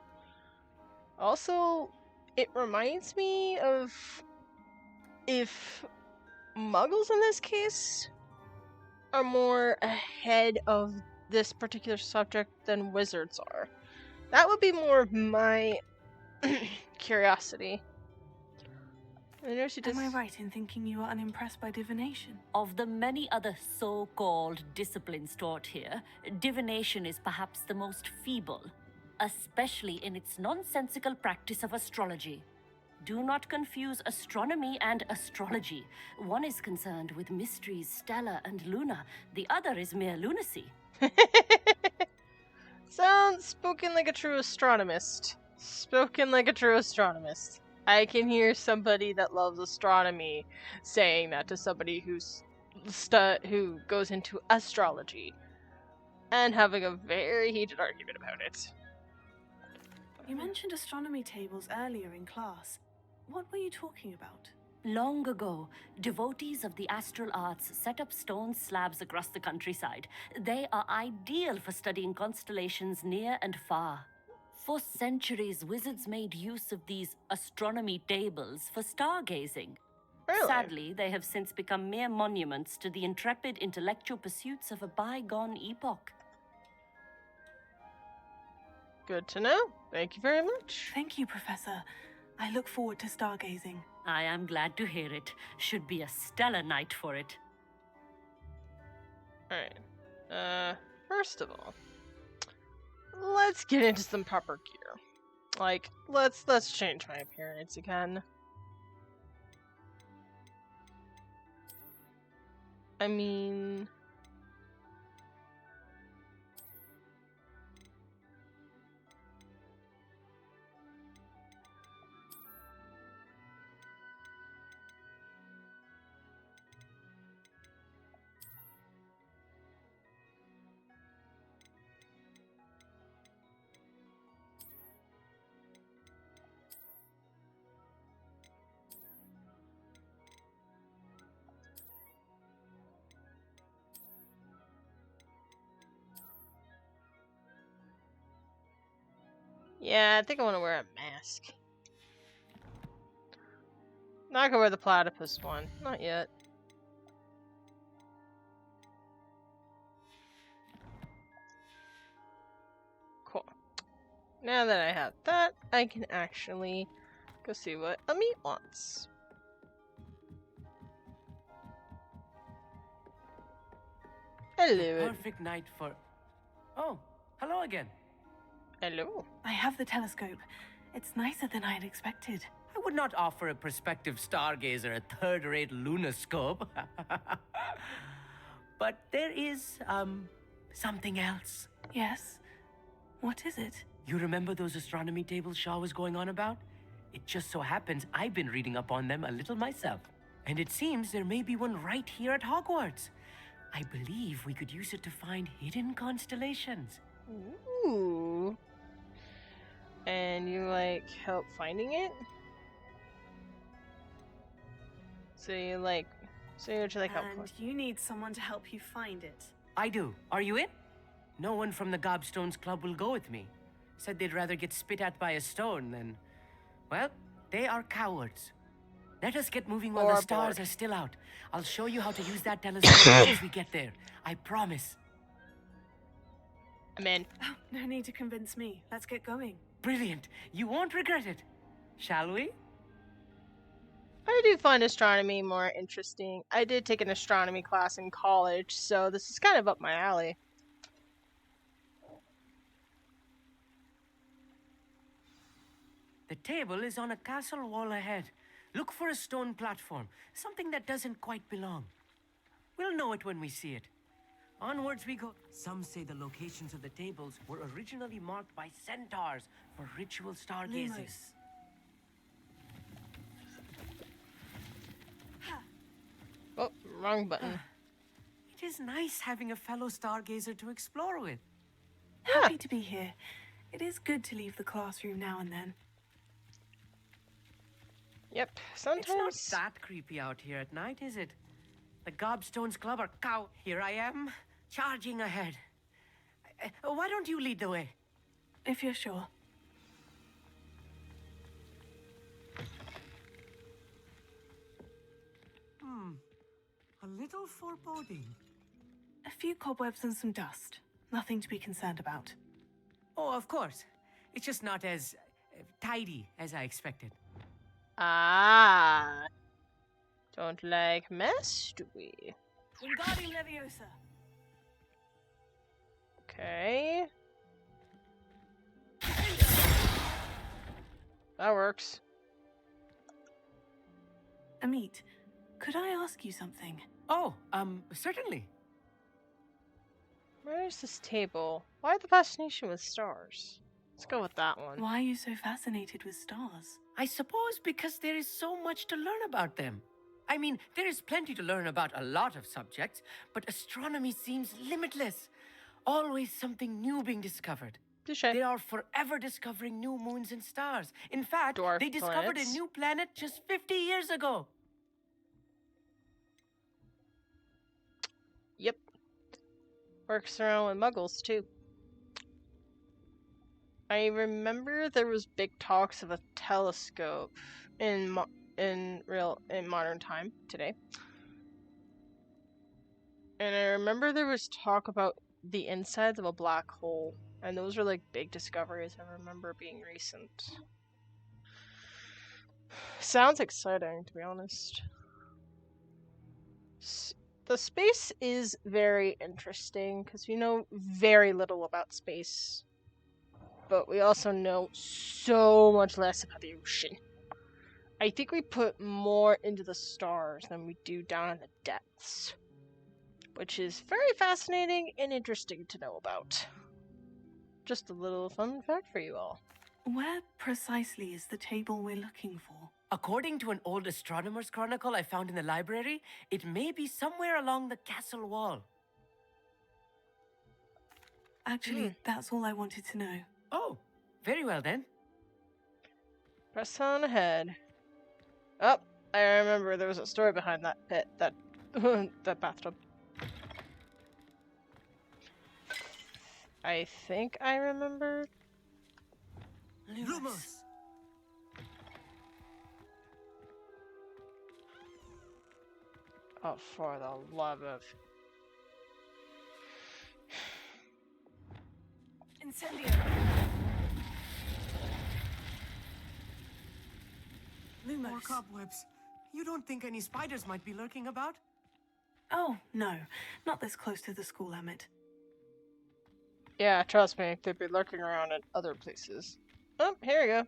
Also, it reminds me of if muggles in this case are more ahead of this particular subject than wizards are. That would be more of my curiosity. Am I right in thinking you are unimpressed by divination? Of the many other so-called disciplines taught here, divination is perhaps the most feeble, especially in its nonsensical practice of astrology. Do not confuse astronomy and astrology. One is concerned with mysteries, stellar and lunar. The other is mere lunacy. Sounds spoken like a true astronomist. Spoken like a true astronomist. I can hear somebody that loves astronomy saying that to somebody who goes into astrology and having a very heated argument about it. You mentioned astronomy tables earlier in class. What were you talking about? Long ago, devotees of the astral arts set up stone slabs across the countryside. They are ideal for studying constellations near and far. For centuries, wizards made use of these astronomy tables for stargazing. Really? Sadly, they have since become mere monuments to the intrepid intellectual pursuits of a bygone epoch. Good to know. Thank you very much. Thank you, Professor. I look forward to stargazing. I am glad to hear it. Should be a stellar night for it. Alright. First of all, let's get into some proper gear. Like, let's change my appearance again. I mean... Yeah, I think I want to wear a mask. Not gonna wear the platypus one. Not yet. Cool. Now that I have that, I can actually go see what Amit wants. Hello. Perfect night for... Oh, hello again. Hello. I have the telescope. It's nicer than I had expected. I would not offer a prospective stargazer a third-rate lunoscope. But there is, something else. Yes? What is it? You remember those astronomy tables Shaw was going on about? It just so happens I've been reading up on them a little myself. And it seems there may be one right here at Hogwarts. I believe we could use it to find hidden constellations. Ooh. And you, like, help finding it? So you, like, help And you need someone to help you find it. I do. Are you in? No one from the Gobstones Club will go with me. Said they'd rather get spit at by a stone than... Well, they are cowards. Let us get moving while the stars are still out. I'll show you how to use that telescope once we get there. I promise. I'm in. Oh, no need to convince me. Let's get going. Brilliant. You won't regret it. Shall we? I do find astronomy more interesting. I did take an astronomy class in college, so this is kind of up my alley. The table is on a castle wall ahead. Look for a stone platform, something that doesn't quite belong. We'll know it when we see it. Onwards we go. Some say the locations of the tables were originally marked by centaurs for ritual stargazing. Lumos. Oh, wrong button. It is nice having a fellow stargazer to explore with. Happy to be here. It is good to leave the classroom now and then. Yep, sometimes... It's not that creepy out here at night, is it? The Gobstones Club are cow. Here I am, charging ahead. Why don't you lead the way? If you're sure. A little foreboding. A few cobwebs and some dust. Nothing to be concerned about. Oh, of course. It's just not as tidy as I expected. Ah. Don't like mess, do we? Wingardium Leviosa. Okay. That works. Amit, could I ask you something? Oh, certainly. Where's this table? Why the fascination with stars? Let's go with that one. Why are you so fascinated with stars? I suppose because there is so much to learn about them. I mean, there is plenty to learn about a lot of subjects, but astronomy seems limitless. Always something new being discovered. They are forever discovering new moons and stars. In fact, they discovered a new planet just 50 years ago. Yep. Works around with muggles, too. I remember there was big talks of a telescope in modern time today. And I remember there was talk about the insides of a black hole. And those were like big discoveries I remember being recent. Sounds exciting, to be honest. The space is very interesting because we know very little about space. But we also know so much less about the ocean. I think we put more into the stars than we do down in the depths. Which is very fascinating and interesting to know about. Just a little fun fact for you all. Where precisely is the table we're looking for? According to an old astronomer's chronicle I found in the library, it may be somewhere along the castle wall. Actually, that's all I wanted to know. Oh, very well then. Press on ahead. Oh, I remember there was a story behind that pit, that bathtub. I think I remember. Lumos! Oh, for the love of... Incendio! Lumos. More cobwebs. You don't think any spiders might be lurking about? Oh, no. Not this close to the school, Emmett. Yeah, trust me, they'd be lurking around in other places. Oh, here we go.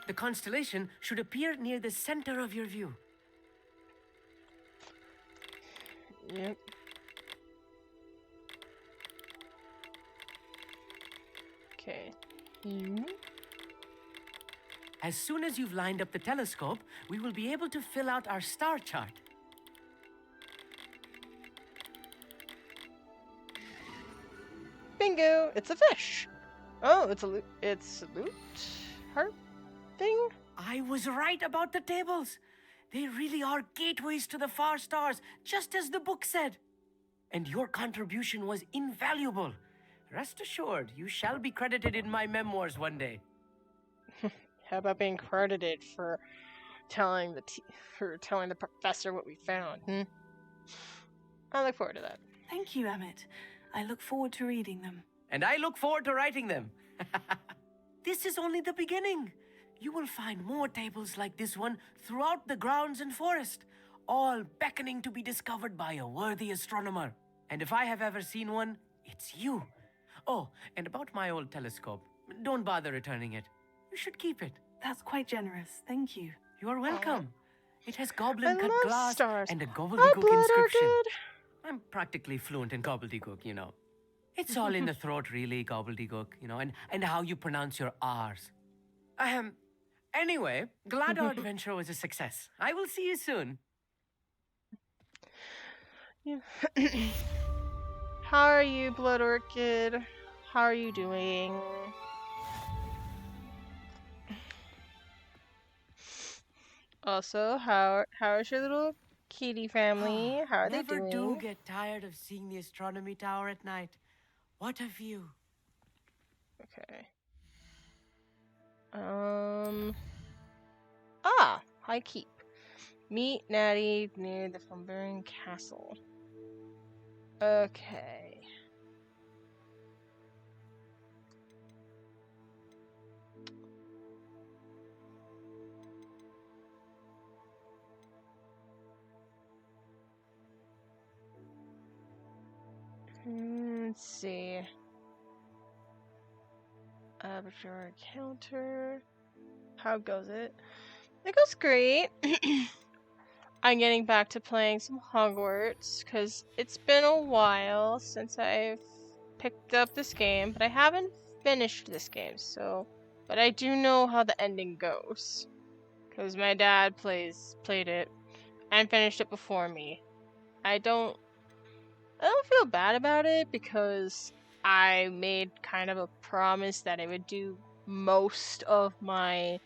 The constellation should appear near the center of your view. Yep. Okay. As soon as you've lined up the telescope, we will be able to fill out our star chart. Bingo! It's a fish. Oh, it's a loot heart thing? I was right about the tables. They really are gateways to the far stars, just as the book said. And your contribution was invaluable. Rest assured, you shall be credited in my memoirs one day. How about being credited for telling the professor what we found? I look forward to that. Thank you, Emmett. I look forward to reading them. And I look forward to writing them. This is only the beginning. You will find more tables like this one throughout the grounds and forest, all beckoning to be discovered by a worthy astronomer. And if I have ever seen one, it's you. Oh, and about my old telescope, don't bother returning it. You should keep it. That's quite generous. Thank you. You are welcome. It has goblin-cut love glass stars. and a Hi, gobbledygook inscription. Bloodergood. I'm practically fluent in gobbledygook, you know. It's all in the throat, really, gobbledygook, you know, and how you pronounce your R's. Anyway, glad our adventure was a success. I will see you soon. Yeah. How are you, Blood Orchid? How are you doing? Also, how is your little kitty family? How are they doing? Never do get tired of seeing the astronomy tower at night. What a view. Okay. High Keep. Meet Natty near the Flumbering Castle. Okay. Let's see. Aperture counter. How goes it? It goes great. I'm getting back to playing some Hogwarts because it's been a while since I've picked up this game, but I haven't finished this game, but I do know how the ending goes because my dad played it and finished it before me. I don't feel bad about it because I made kind of a promise that I would do most of my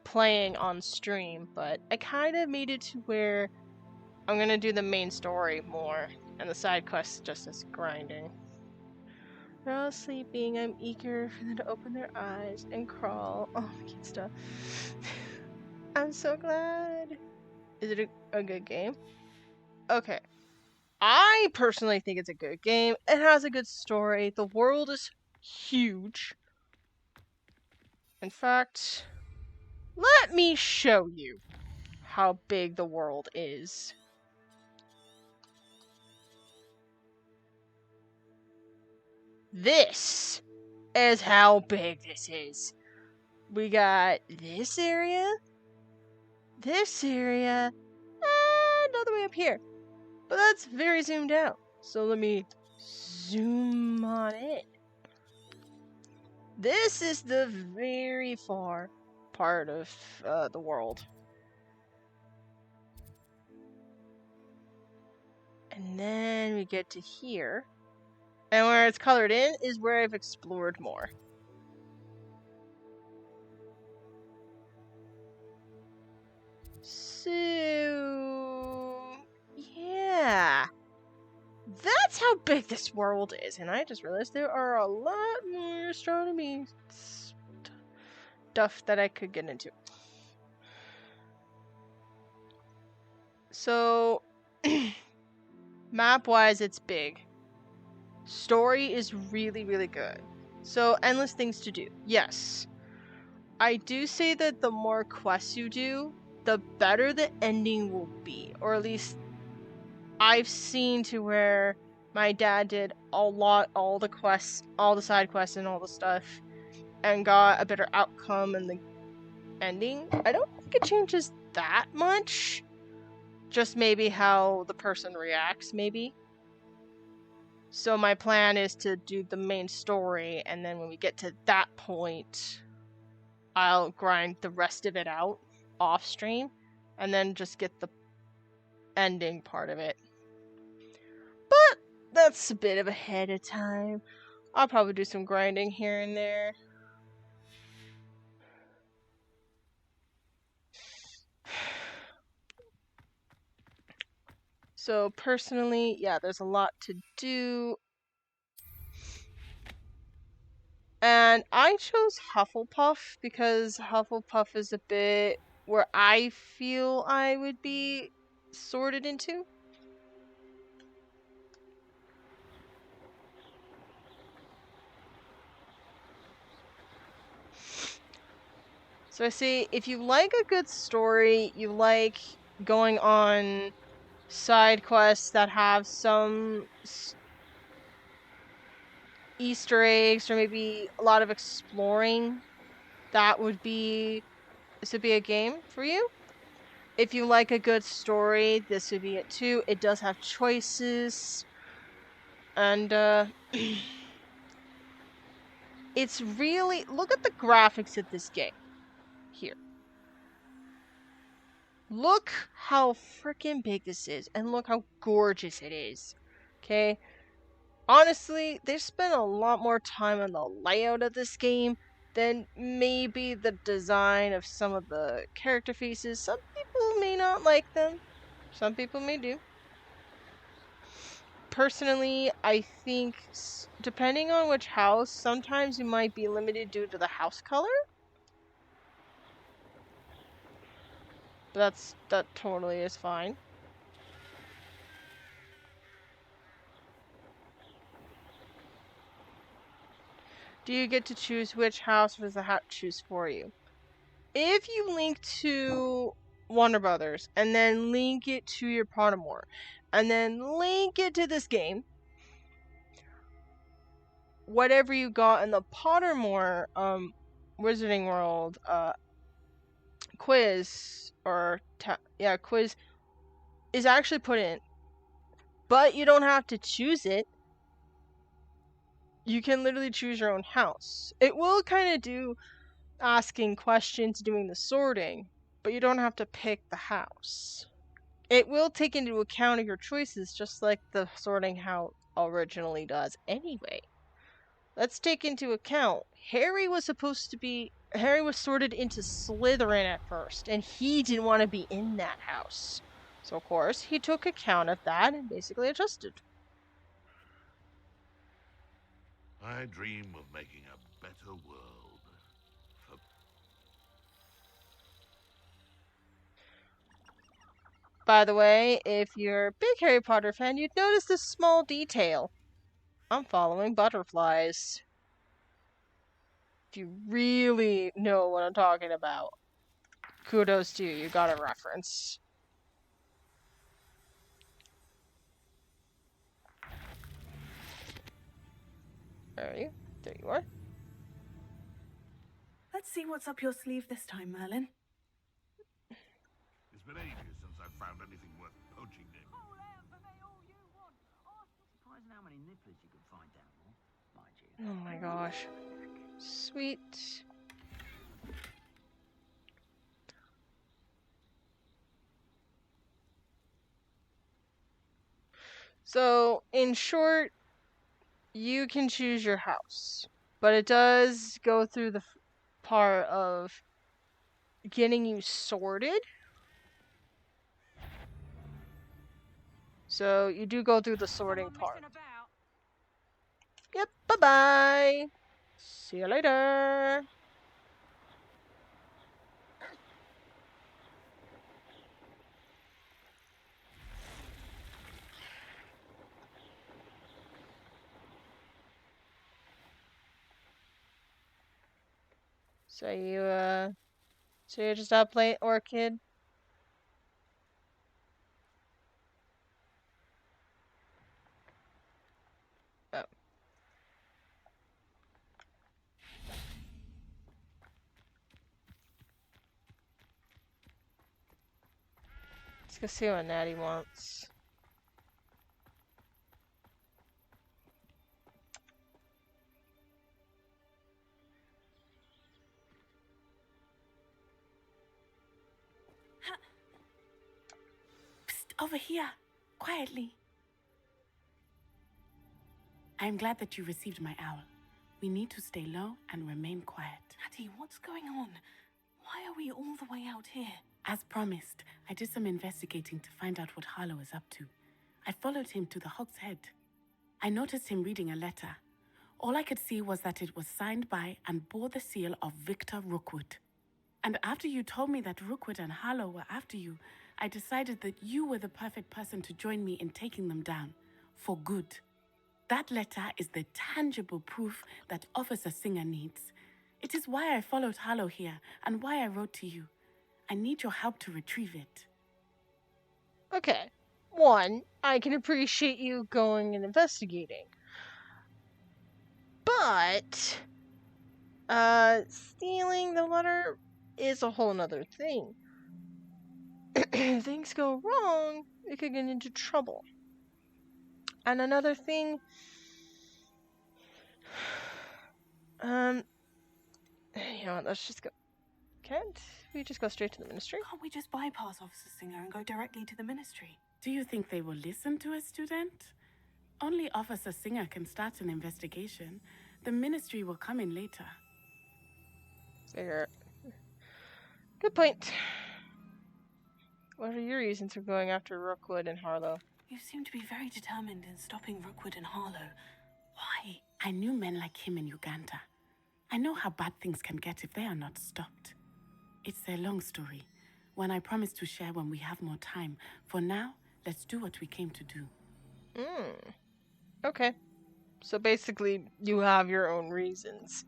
playing on stream, but I kind of made it to where I'm gonna do the main story more and the side quests just as grinding. They're all sleeping. I'm eager for them to open their eyes and crawl. Oh, cute stuff. I'm so glad. Is it a good game? Okay. I personally think it's a good game. It has a good story. The world is huge. In fact, let me show you how big the world is. This is how big this is. We got this area, and all the way up here. But that's very zoomed out. So let me zoom on in. This is the very far part of the world. And then we get to here. And where it's colored in is where I've explored more. So, yeah. That's how big this world is. And I just realized there are a lot more astronomy stuff that I could get into. So, map-wise, it's big. Story is really, really good. So, endless things to do. Yes. I do say that the more quests you do, the better the ending will be. Or at least I've seen to where my dad did all the quests, all the side quests and all the stuff, and got a better outcome in the ending. I don't think it changes that much, just maybe how the person reacts, maybe. So my plan is to do the main story, and then when we get to that point, I'll grind the rest of it out off stream, and then just get the ending part of it. But that's a bit of ahead of time. I'll probably do some grinding here and there. So personally, yeah, there's a lot to do. And I chose Hufflepuff because Hufflepuff is a bit where I feel I would be sorted into. So I say, if you like a good story, you like going on side quests that have some Easter eggs or maybe a lot of exploring, this would be a game for you. If you like a good story, this would be it too. It does have choices, and it's really, look at the graphics of this game here. Look how freaking big this is, and look how gorgeous it is. Okay? Honestly, they spent a lot more time on the layout of this game than maybe the design of some of the character faces. Some people may not like them. Some people may do. Personally, I think, depending on which house, sometimes you might be limited due to the house color. But that totally is fine. Do you get to choose which house, or does the house choose for you? If you link to Warner Brothers, and then link it to your Pottermore, and then link it to this game, whatever you got in the Pottermore Wizarding World quiz, or quiz, is actually put in. But you don't have to choose it. You can literally choose your own house. It will kind of do asking questions, doing the sorting, but you don't have to pick the house. It will take into account your choices, just like the sorting house originally does anyway. Let's take into account, Harry was sorted into Slytherin at first, and he didn't want to be in that house. So of course, he took account of that and basically adjusted. I dream of making a better world. By the way, if you're a big Harry Potter fan, you'd notice this small detail. I'm following butterflies. If you really know what I'm talking about, kudos to you. You got a reference. Where are you? There you are. Let's see what's up your sleeve this time, Merlin. It's been ages since I've found anything worth poaching in. Surprising how many nibblers you can find down there, mind you. Oh my gosh. Sweet. So, in short, you can choose your house, but it does go through the part of getting you sorted. So, you do go through the sorting part. Yep, bye-bye. See you later. So you just out playing Orchid? Oh. go see what Natty wants. Psst, over here. Quietly. I'm glad that you received my owl. We need to stay low and remain quiet. Natty, what's going on? Why are we all the way out here? As promised, I did some investigating to find out what Harlow is up to. I followed him to the Hog's Head. I noticed him reading a letter. All I could see was that it was signed by and bore the seal of Victor Rookwood. And after you told me that Rookwood and Harlow were after you, I decided that you were the perfect person to join me in taking them down. For good. That letter is the tangible proof that Officer Singer needs. It is why I followed Harlow here and why I wrote to you. I need your help to retrieve it. Okay. One, I can appreciate you going and investigating. But stealing the letter is a whole nother thing. If things go wrong, we could get into trouble. And another thing, you know what, let's just go. Can't we just go straight to the ministry? Can't we just bypass Officer Singer and go directly to the ministry? Do you think they will listen to a student? Only Officer Singer can start an investigation. The ministry will come in later. Figure it. Good point. What are your reasons for going after Rookwood and Harlow? You seem to be very determined in stopping Rookwood and Harlow. Why? I knew men like him in Uganda. I know how bad things can get if they are not stopped. It's a long story, one I promise to share when we have more time. For now, let's do what we came to do. Okay. So basically, you have your own reasons.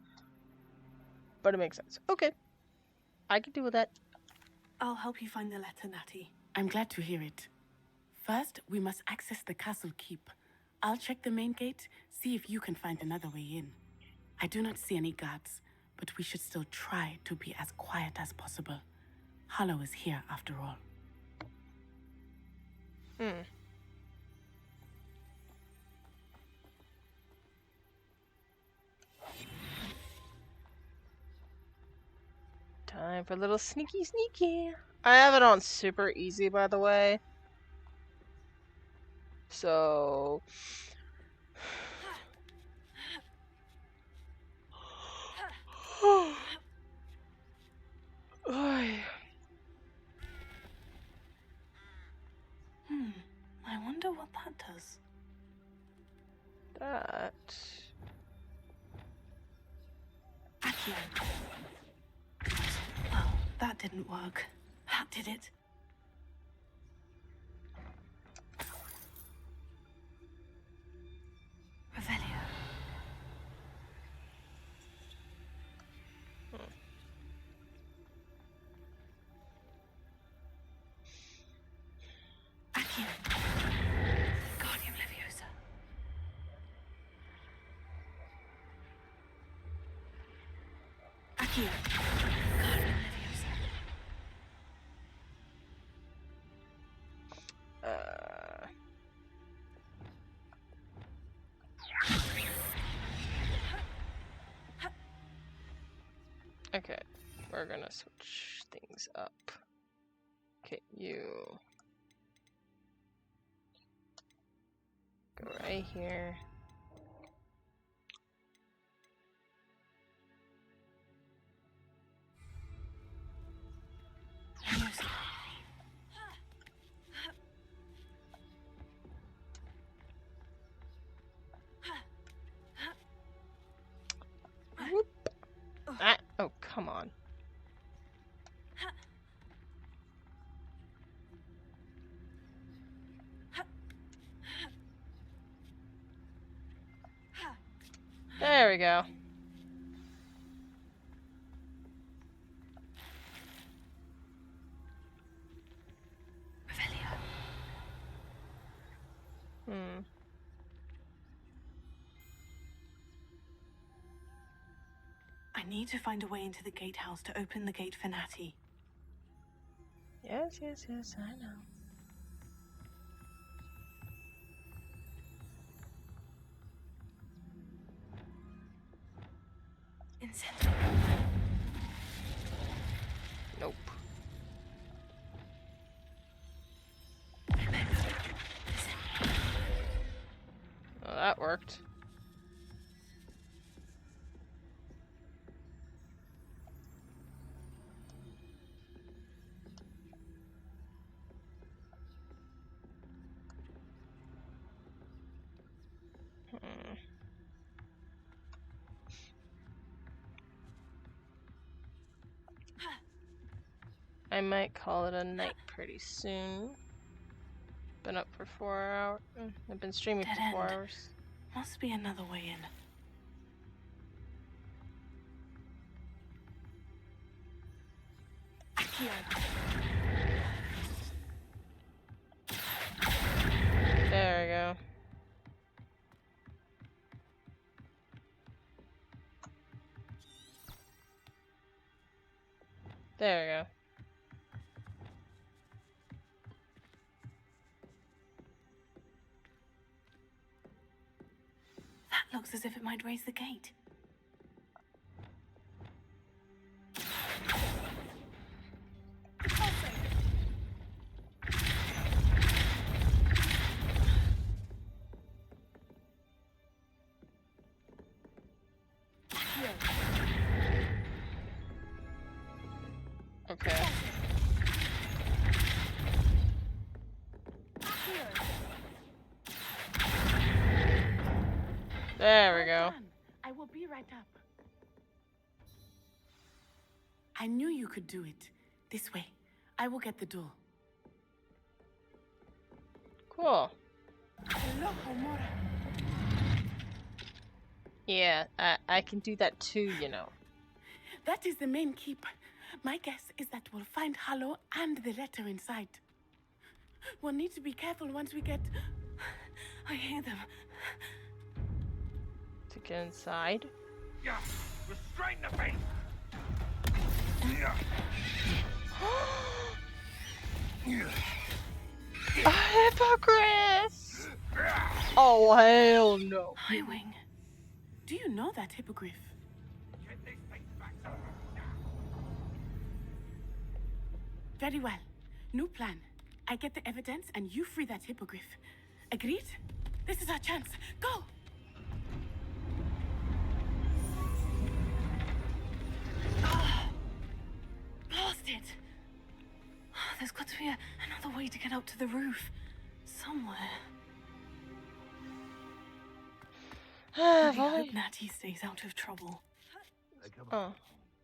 But it makes sense. Okay. I can deal with that. I'll help you find the letter, Natty. I'm glad to hear it. First, we must access the castle keep. I'll check the main gate, see if you can find another way in. I do not see any guards, but we should still try to be as quiet as possible. Harlow is here after all. Time for a little sneaky sneaky. I have it on super easy, by the way. So... I wonder what that does. That... Accio. Oh, that didn't work. That did it. Revelio. Accio. Guardium Leviosa. Accio. Guardium Leviosa. Okay, we're gonna switch things up. Okay, you go right here. Whoop. Ah, oh, come on. There we go. I need to find a way into the gatehouse to open the gate for Natty. Yes, I know. locked. I might call it a night pretty soon. Been up for 4 hours. I've been streaming Dead for 4 end. hours. Must be another way in. There we go. There we go. That looks as if it might raise the gate. Okay. There we go. I will be right up. I knew you could do it. This way. I will get the door. Cool. Yeah, I can do that too, you know. That is the main keep. My guess is that we'll find Hallow and the letter inside. We'll need to be careful once we get... I hear them. To get inside? Yeah, restrain the beast! A hippogriff! Oh, hell no. Highwing. Do you know that hippogriff? Very well. New plan. I get the evidence and you free that hippogriff. Agreed? This is our chance. Go! Blasted! There's got to be another way to get up to the roof. Somewhere. I hope Natty stays out of trouble. Oh.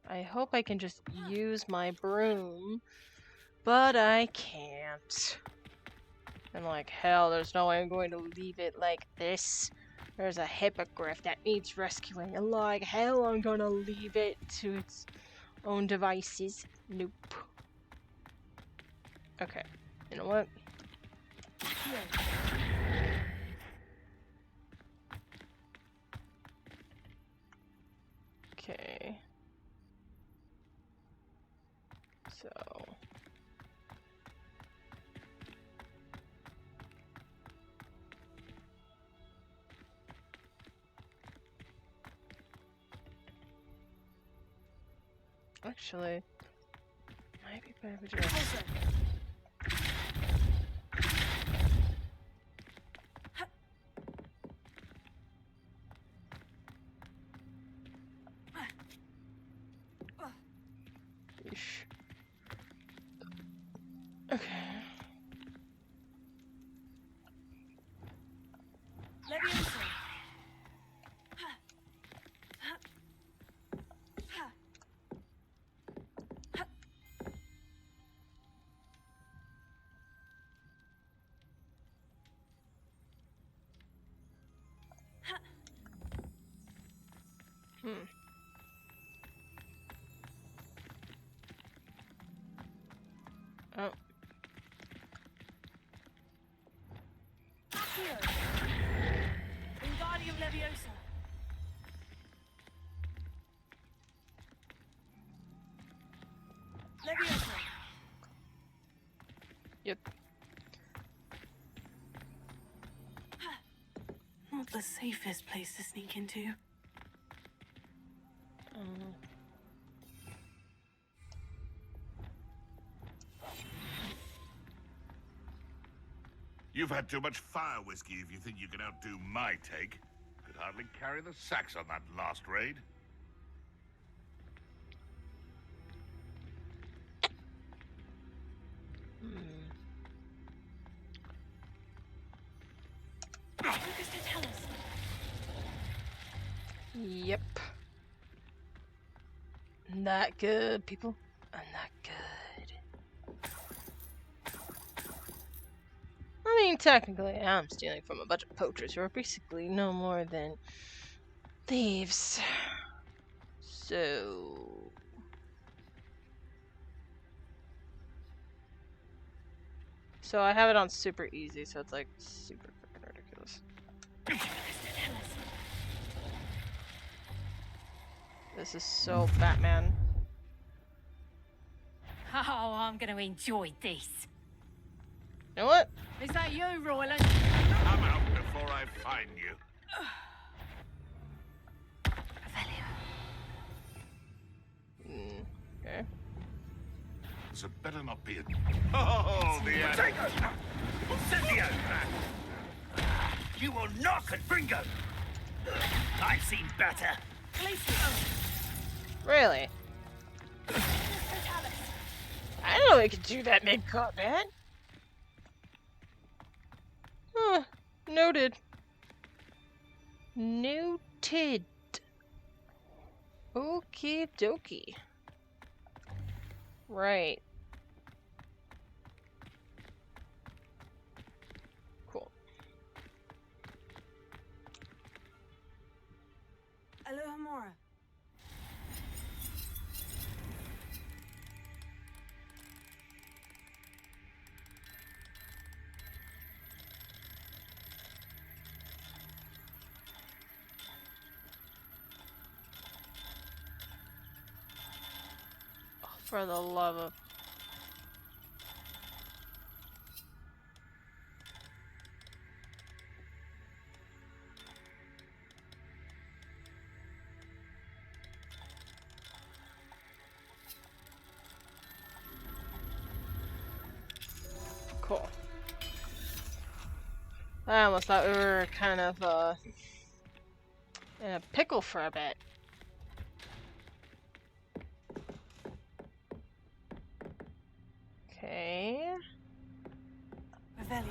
I hope I can just use my broom, but I can't. And like hell, there's no way I'm going to leave it like this. There's a hippogriff that needs rescuing, and like hell, I'm gonna leave it to its own devices. Nope. Okay, you know what? Okay. So... Actually, might be better to just... Yeesh. Okay. Oh. Wingardium Leviosa. Leviosa. Yep. Not the safest place to sneak into. You've had too much fire whiskey if you think you can outdo my take. hardly carry the sacks on that last raid. Focus to tell us. Yep. Not good, people. I'm not good. I mean, technically, I'm stealing from a bunch of poachers who are basically no more than thieves. So... So I have it on super easy, so it's like super freaking ridiculous. This is so Batman. Oh, I'm going to enjoy this. You know what? Is that you, Royland? Come out before I find you. Okay. So better not be a... Oh, the end. Incendio! You will knock at Bringo! I've seen better. Really? I didn't know they could do that mid-combat. Huh. Noted. Noted. Okie dokie. Right. Cool. Alohomora. For the love of... Cool. I almost thought we were kind of, in a pickle for a bit. Okay. Revelio.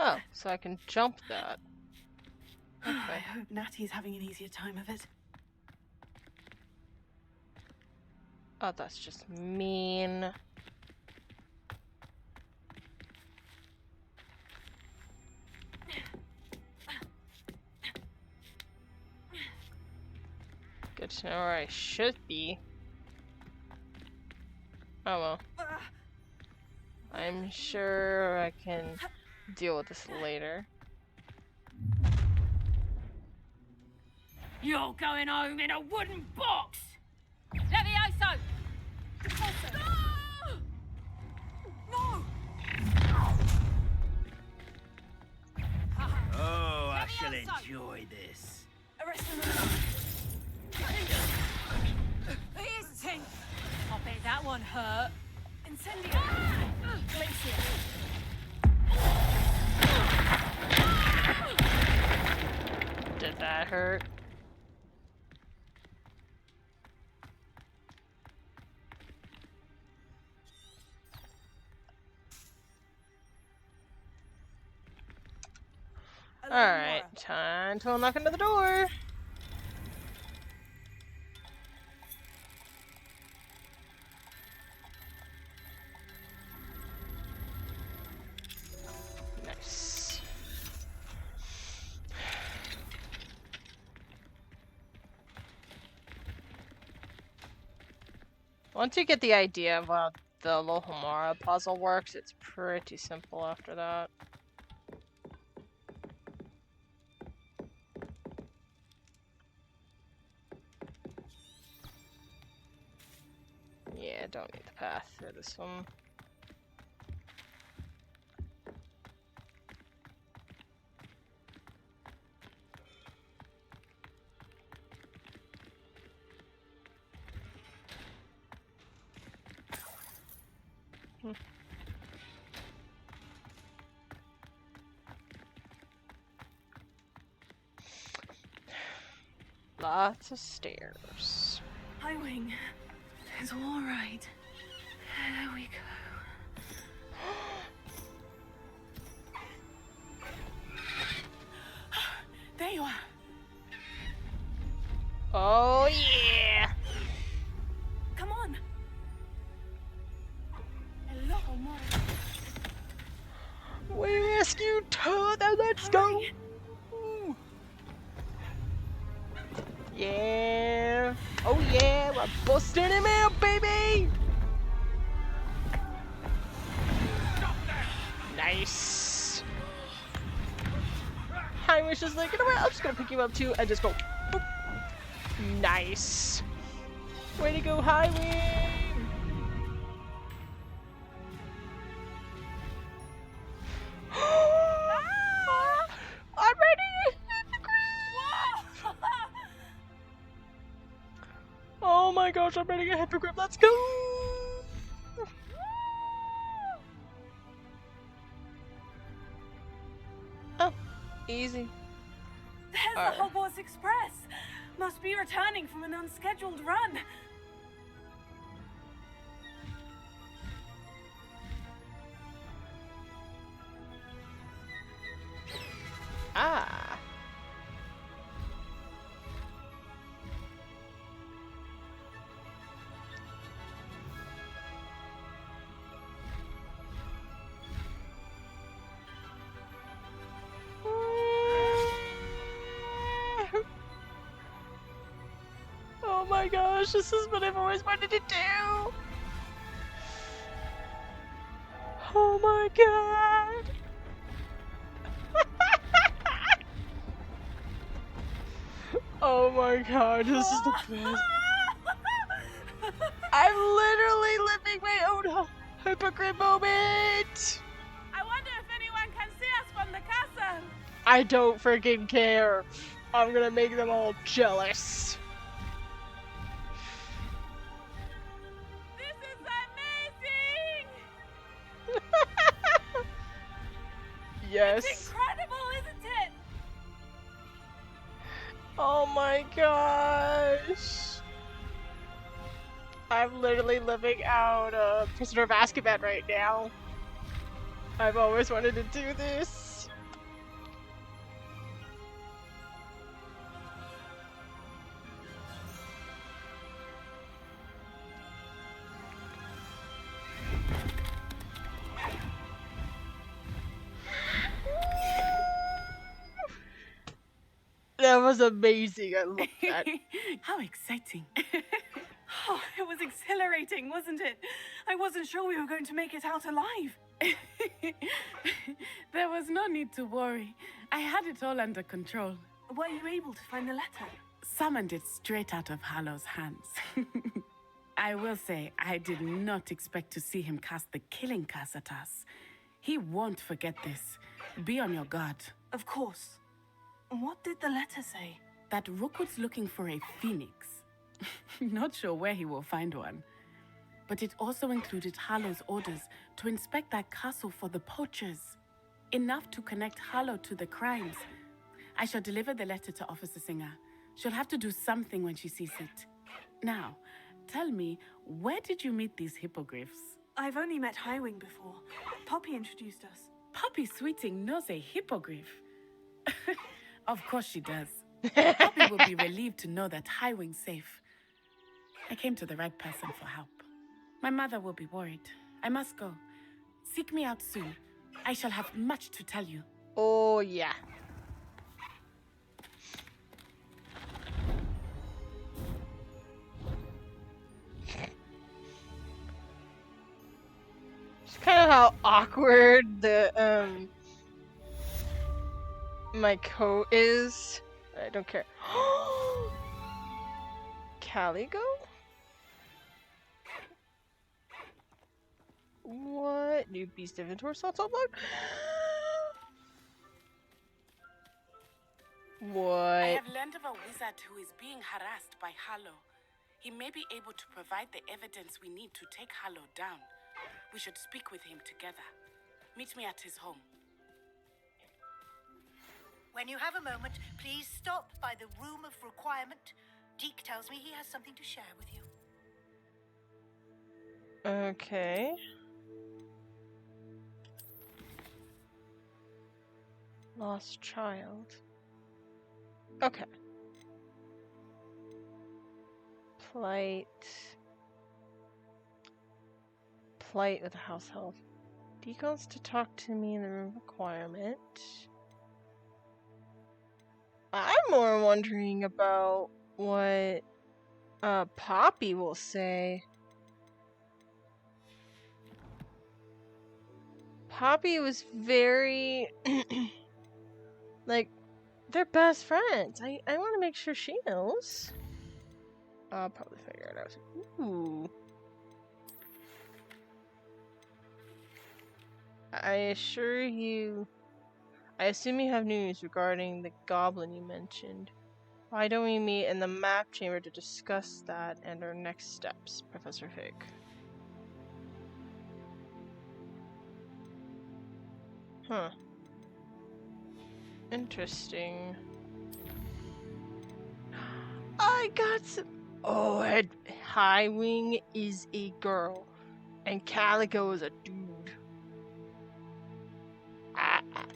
Oh, so I can jump that. Okay. I hope Natty's having an easier time of it. Oh, that's just mean. Good to know where I should be. Oh well. I'm sure I can deal with this later. You're going home in a wooden box! Levioso! No! Oh, I shall enjoy this. Arrest him. Here's the thing. I bet that one hurt. Incendio. Glacier. Did that hurt? Alright, time to unlock another door. Once you get the idea of how the Lohomara puzzle works, it's pretty simple after that. Yeah, don't need the path for this one. Lots of stairs. Highwing. It's all right. There we go. There you are. Oh yeah! Come on. Hello, Mom. We rescued Toad, let's go! Ooh. Yeah! Oh yeah, we're busting him out, baby! Nice! Hamish just like, you know what, I'm just gonna pick you up too and just go boop. Nice! Way to go, Highway! I'm ready! Oh my gosh, I'm ready to Hippogriff, let's go! Oh, easy. There's the Hogwarts Express. Must be returning from an unscheduled run. Ah. Oh my gosh, this is what I've always wanted to do! Oh my god! Oh my god, this is the best. I'm literally living my own Hippogriff moment! I wonder if anyone can see us from the castle. I don't freaking care. I'm gonna make them all jealous. This is amazing! Yes. It's incredible, isn't it? Oh my gosh. I'm literally living out Prisoner of Azkaban right now. I've always wanted to do this. That was amazing. I love that. How exciting. Oh, it was exhilarating, wasn't it? I wasn't sure we were going to make it out alive. There was no need to worry. I had it all under control. Were you able to find the letter? Summoned it straight out of Hallow's hands. I will say, I did not expect to see him cast the killing curse at us. He won't forget this. Be on your guard. Of course. What did the letter say? That Rookwood's looking for a phoenix. Not sure where he will find one. But it also included Hallow's orders to inspect that castle for the poachers. Enough to connect Hallow to the crimes. I shall deliver the letter to Officer Singer. She'll have to do something when she sees it. Now, tell me, where did you meet these hippogriffs? I've only met Highwing before. Poppy introduced us. Poppy Sweeting knows a hippogriff. Of course she does. Poppy will be relieved to know that Highwing's safe. I came to the right person for help. My mother will be worried. I must go. Seek me out soon. I shall have much to tell you. Oh, yeah. how awkward the my coat is. I don't care. Caligo? What? New beast inventory slots unlocked? What? I have learned of a wizard who is being harassed by Harlow. He may be able to provide the evidence we need to take Harlow down. We should speak with him together. Meet me at his home. When you have a moment, please stop by the Room of Requirement. Deke tells me he has something to share with you. Okay. Lost child. Okay. Plight with a house help. Deke wants to talk to me in the room requirement. I'm more wondering about what Poppy will say. Poppy was very like they're best friends. I want to make sure she knows. I'll probably figure it out. Ooh. I assume you have news regarding the goblin you mentioned. Why don't we meet in the map chamber to discuss that and our next steps, Professor Fig? Huh. Interesting. I got some. Oh, Highwing is a girl, and Calico is a dude.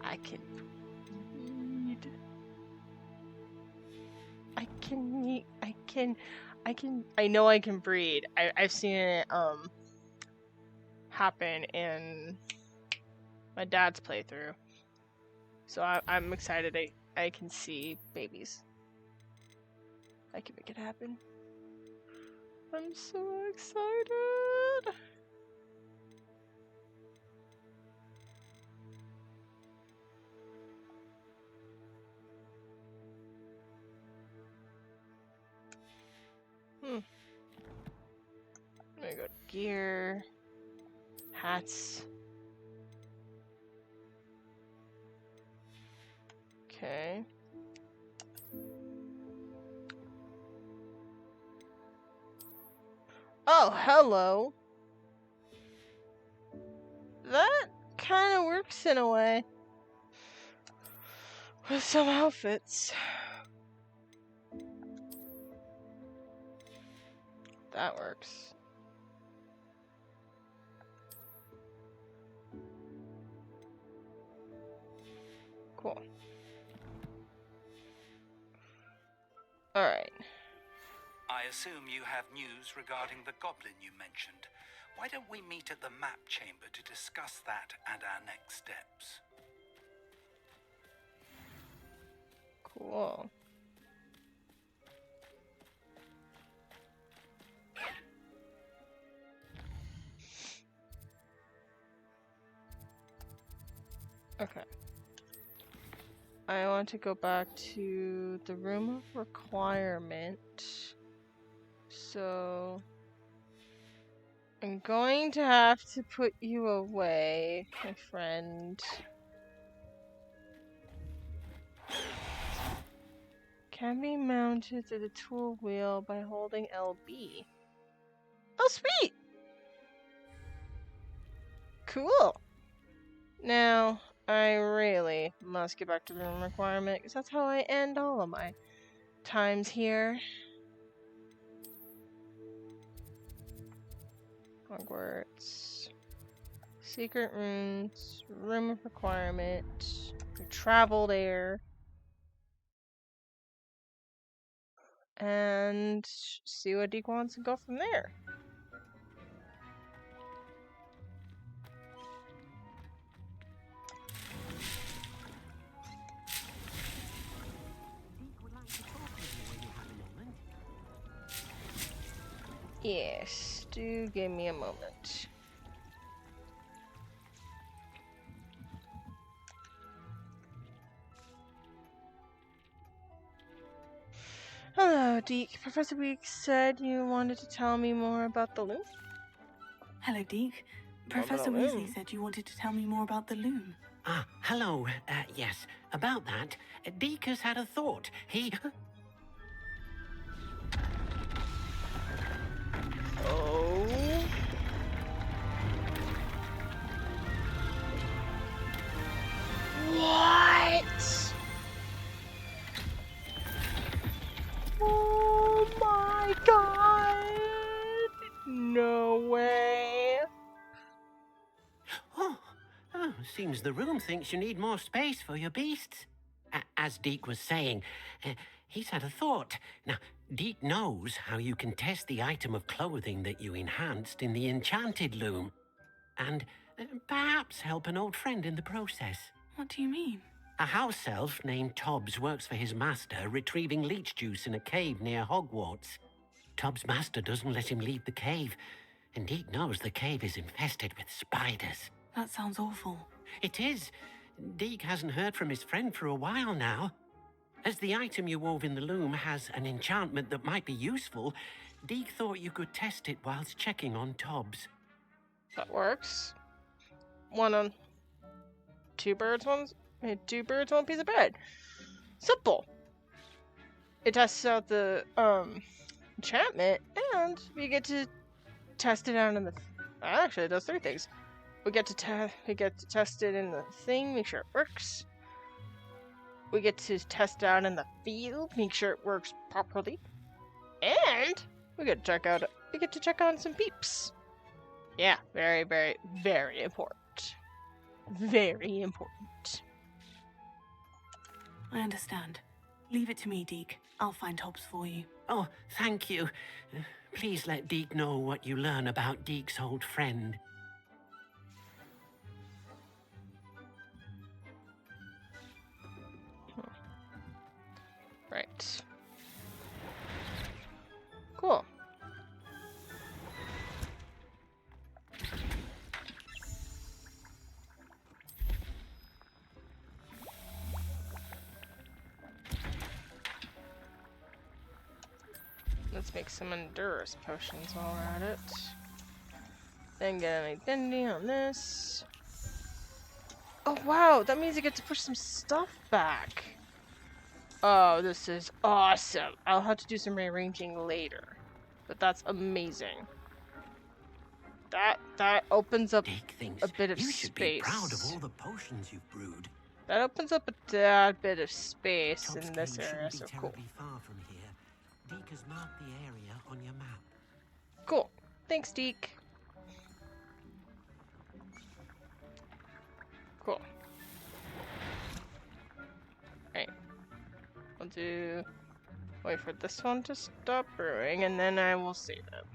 I can breed. I know I can breed. I've seen it happen in my dad's playthrough. So I'm excited I can see babies. I can make it happen. I'm so excited. I'm gonna go to gear, hats. Okay. Oh, hello. That kind of works in a way. With some outfits. That works. Cool. Alright. I assume you have news regarding the goblin you mentioned. Why don't we meet at the map chamber to discuss that and our next steps? Cool. Okay. I want to go back to the room of requirement. So I'm going to have to put you away, my friend. Can be mounted to the tool wheel by holding LB. Oh, sweet! Cool! Now, I really must get back to the room requirement, because that's how I end all of my times here. Hogwarts. Secret rooms. Room of requirement. We travel there. And see what Deke wants and go from there. Yes, do give me a moment. Hello, Deke. Professor Weeks said you wanted to tell me more about the loom? Hello, Deke. Professor Weasley said you wanted to tell me more about the loom. Ah, hello. Yes, about that. Deke has had a thought. He... Oh. What? Oh my god! No way. Oh, seems the room thinks you need more space for your beasts. As Deke was saying, he's had a thought. Now, Deke knows how you can test the item of clothing that you enhanced in the enchanted loom. And perhaps help an old friend in the process. What do you mean? A house elf named Tobbs works for his master, retrieving leech juice in a cave near Hogwarts. Tobbs' master doesn't let him leave the cave, and Deke knows the cave is infested with spiders. That sounds awful. It is. Deke hasn't heard from his friend for a while now. As the item you wove in the loom has an enchantment that might be useful, Deke thought you could test it whilst checking on Tobbs. That works. Two birds, one piece of bread. Simple. It tests out the enchantment, and we get to test it out in the. Actually, it does three things. We get to test it in the thing, make sure it works. We get to test it out in the field, make sure it works properly, and we get to check on some peeps. Yeah, very, very, very important. Very important. I understand. Leave it to me, Deke. I'll find Tobbs for you. Oh, thank you. Please let Deke know what you learn about Deke's old friend. Right. Cool. Let's make some Endurance potions while we're at it. Then get an identity on this. Oh wow, that means I get to push some stuff back. Oh, this is awesome. I'll have to do some rearranging later. But that's amazing. That opens up a bit of you space. should be proud of all the potions you've brewed. That opens up a tad bit of space in this area, so cool. Far from here. Deke has marked the area on your map. Cool. Thanks, Deke. Cool. Right. I'll wait for this one to stop brewing, and then I will save it.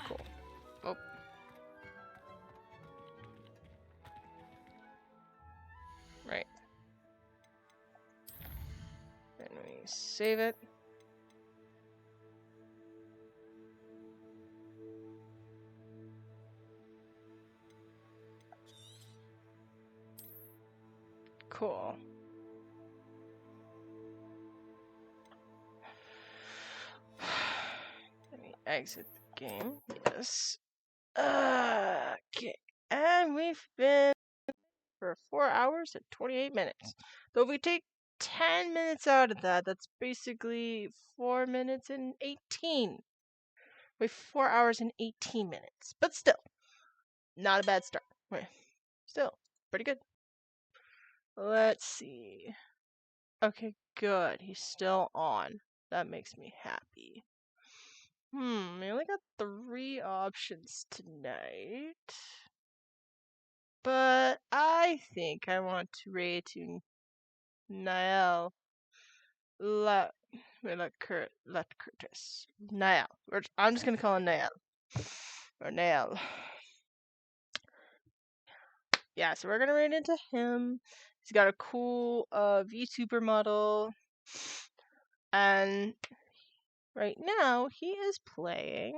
Cool. Oh. Right. Then we save it. Cool. Let me exit the game. Yes. Okay. And we've been for 4 hours and 28 minutes. So if we take 10 minutes out of that, that's basically 4 minutes and 18. Wait, 4 hours and 18 minutes. But still, not a bad start. Wait, still, pretty good. Let's see. Okay, good. He's still on. That makes me happy. We only got 3 options tonight. But I think I want to raid to Niall. Curtis. Niall. I'm just gonna call him Niall. Or Niall. Yeah, so we're gonna raid into him. He's got a cool VTuber model. And right now he is playing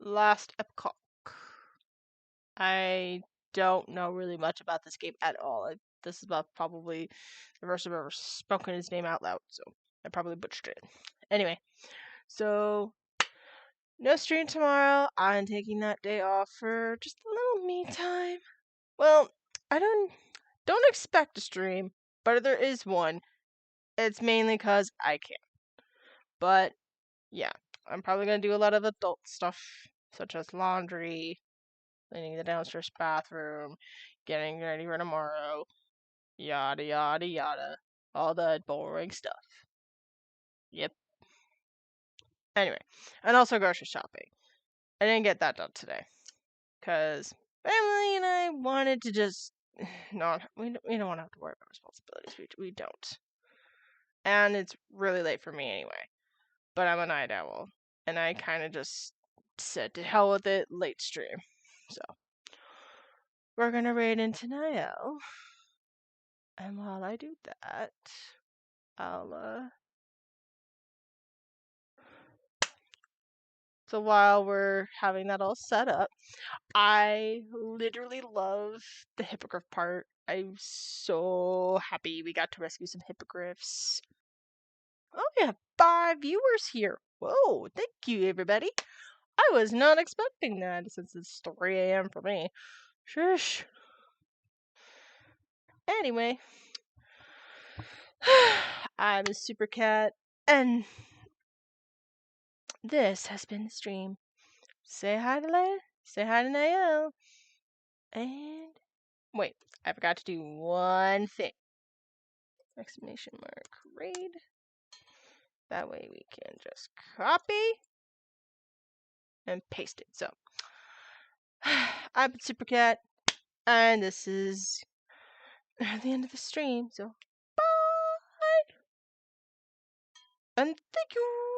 Last Epoch. I don't know really much about this game at all. This is about probably the first I've ever spoken his name out loud, so I probably butchered it. Anyway, so no stream tomorrow. I'm taking that day off for just a little me time. Well, I don't expect a stream, but there is one. It's mainly because I can. But yeah, I'm probably gonna do a lot of adult stuff, such as laundry, cleaning the downstairs bathroom, getting ready for tomorrow, yada yada yada. All that boring stuff. Yep. Anyway, and also grocery shopping. I didn't get that done today. Because family and I wanted to just not, we don't want to have to worry about responsibilities. We don't. And it's really late for me anyway. But I'm a night owl. And I kind of just said to hell with it, late stream. So, we're going to raid into Night Owl. And while I do that, I'll, So while we're having that all set up, I literally love the hippogriff part. I'm so happy we got to rescue some hippogriffs. Oh, we have 5 viewers here. Whoa, thank you, everybody. I was not expecting that since it's 3 a.m. for me. Shush. Anyway, I'm a super cat, and this has been the stream. Say hi to Leia. Say hi to Nael. And wait, I forgot to do one thing. Exclamation mark raid. That way we can just copy and paste it. So, I'm Super Cat, and this is the end of the stream. So, bye! And thank you!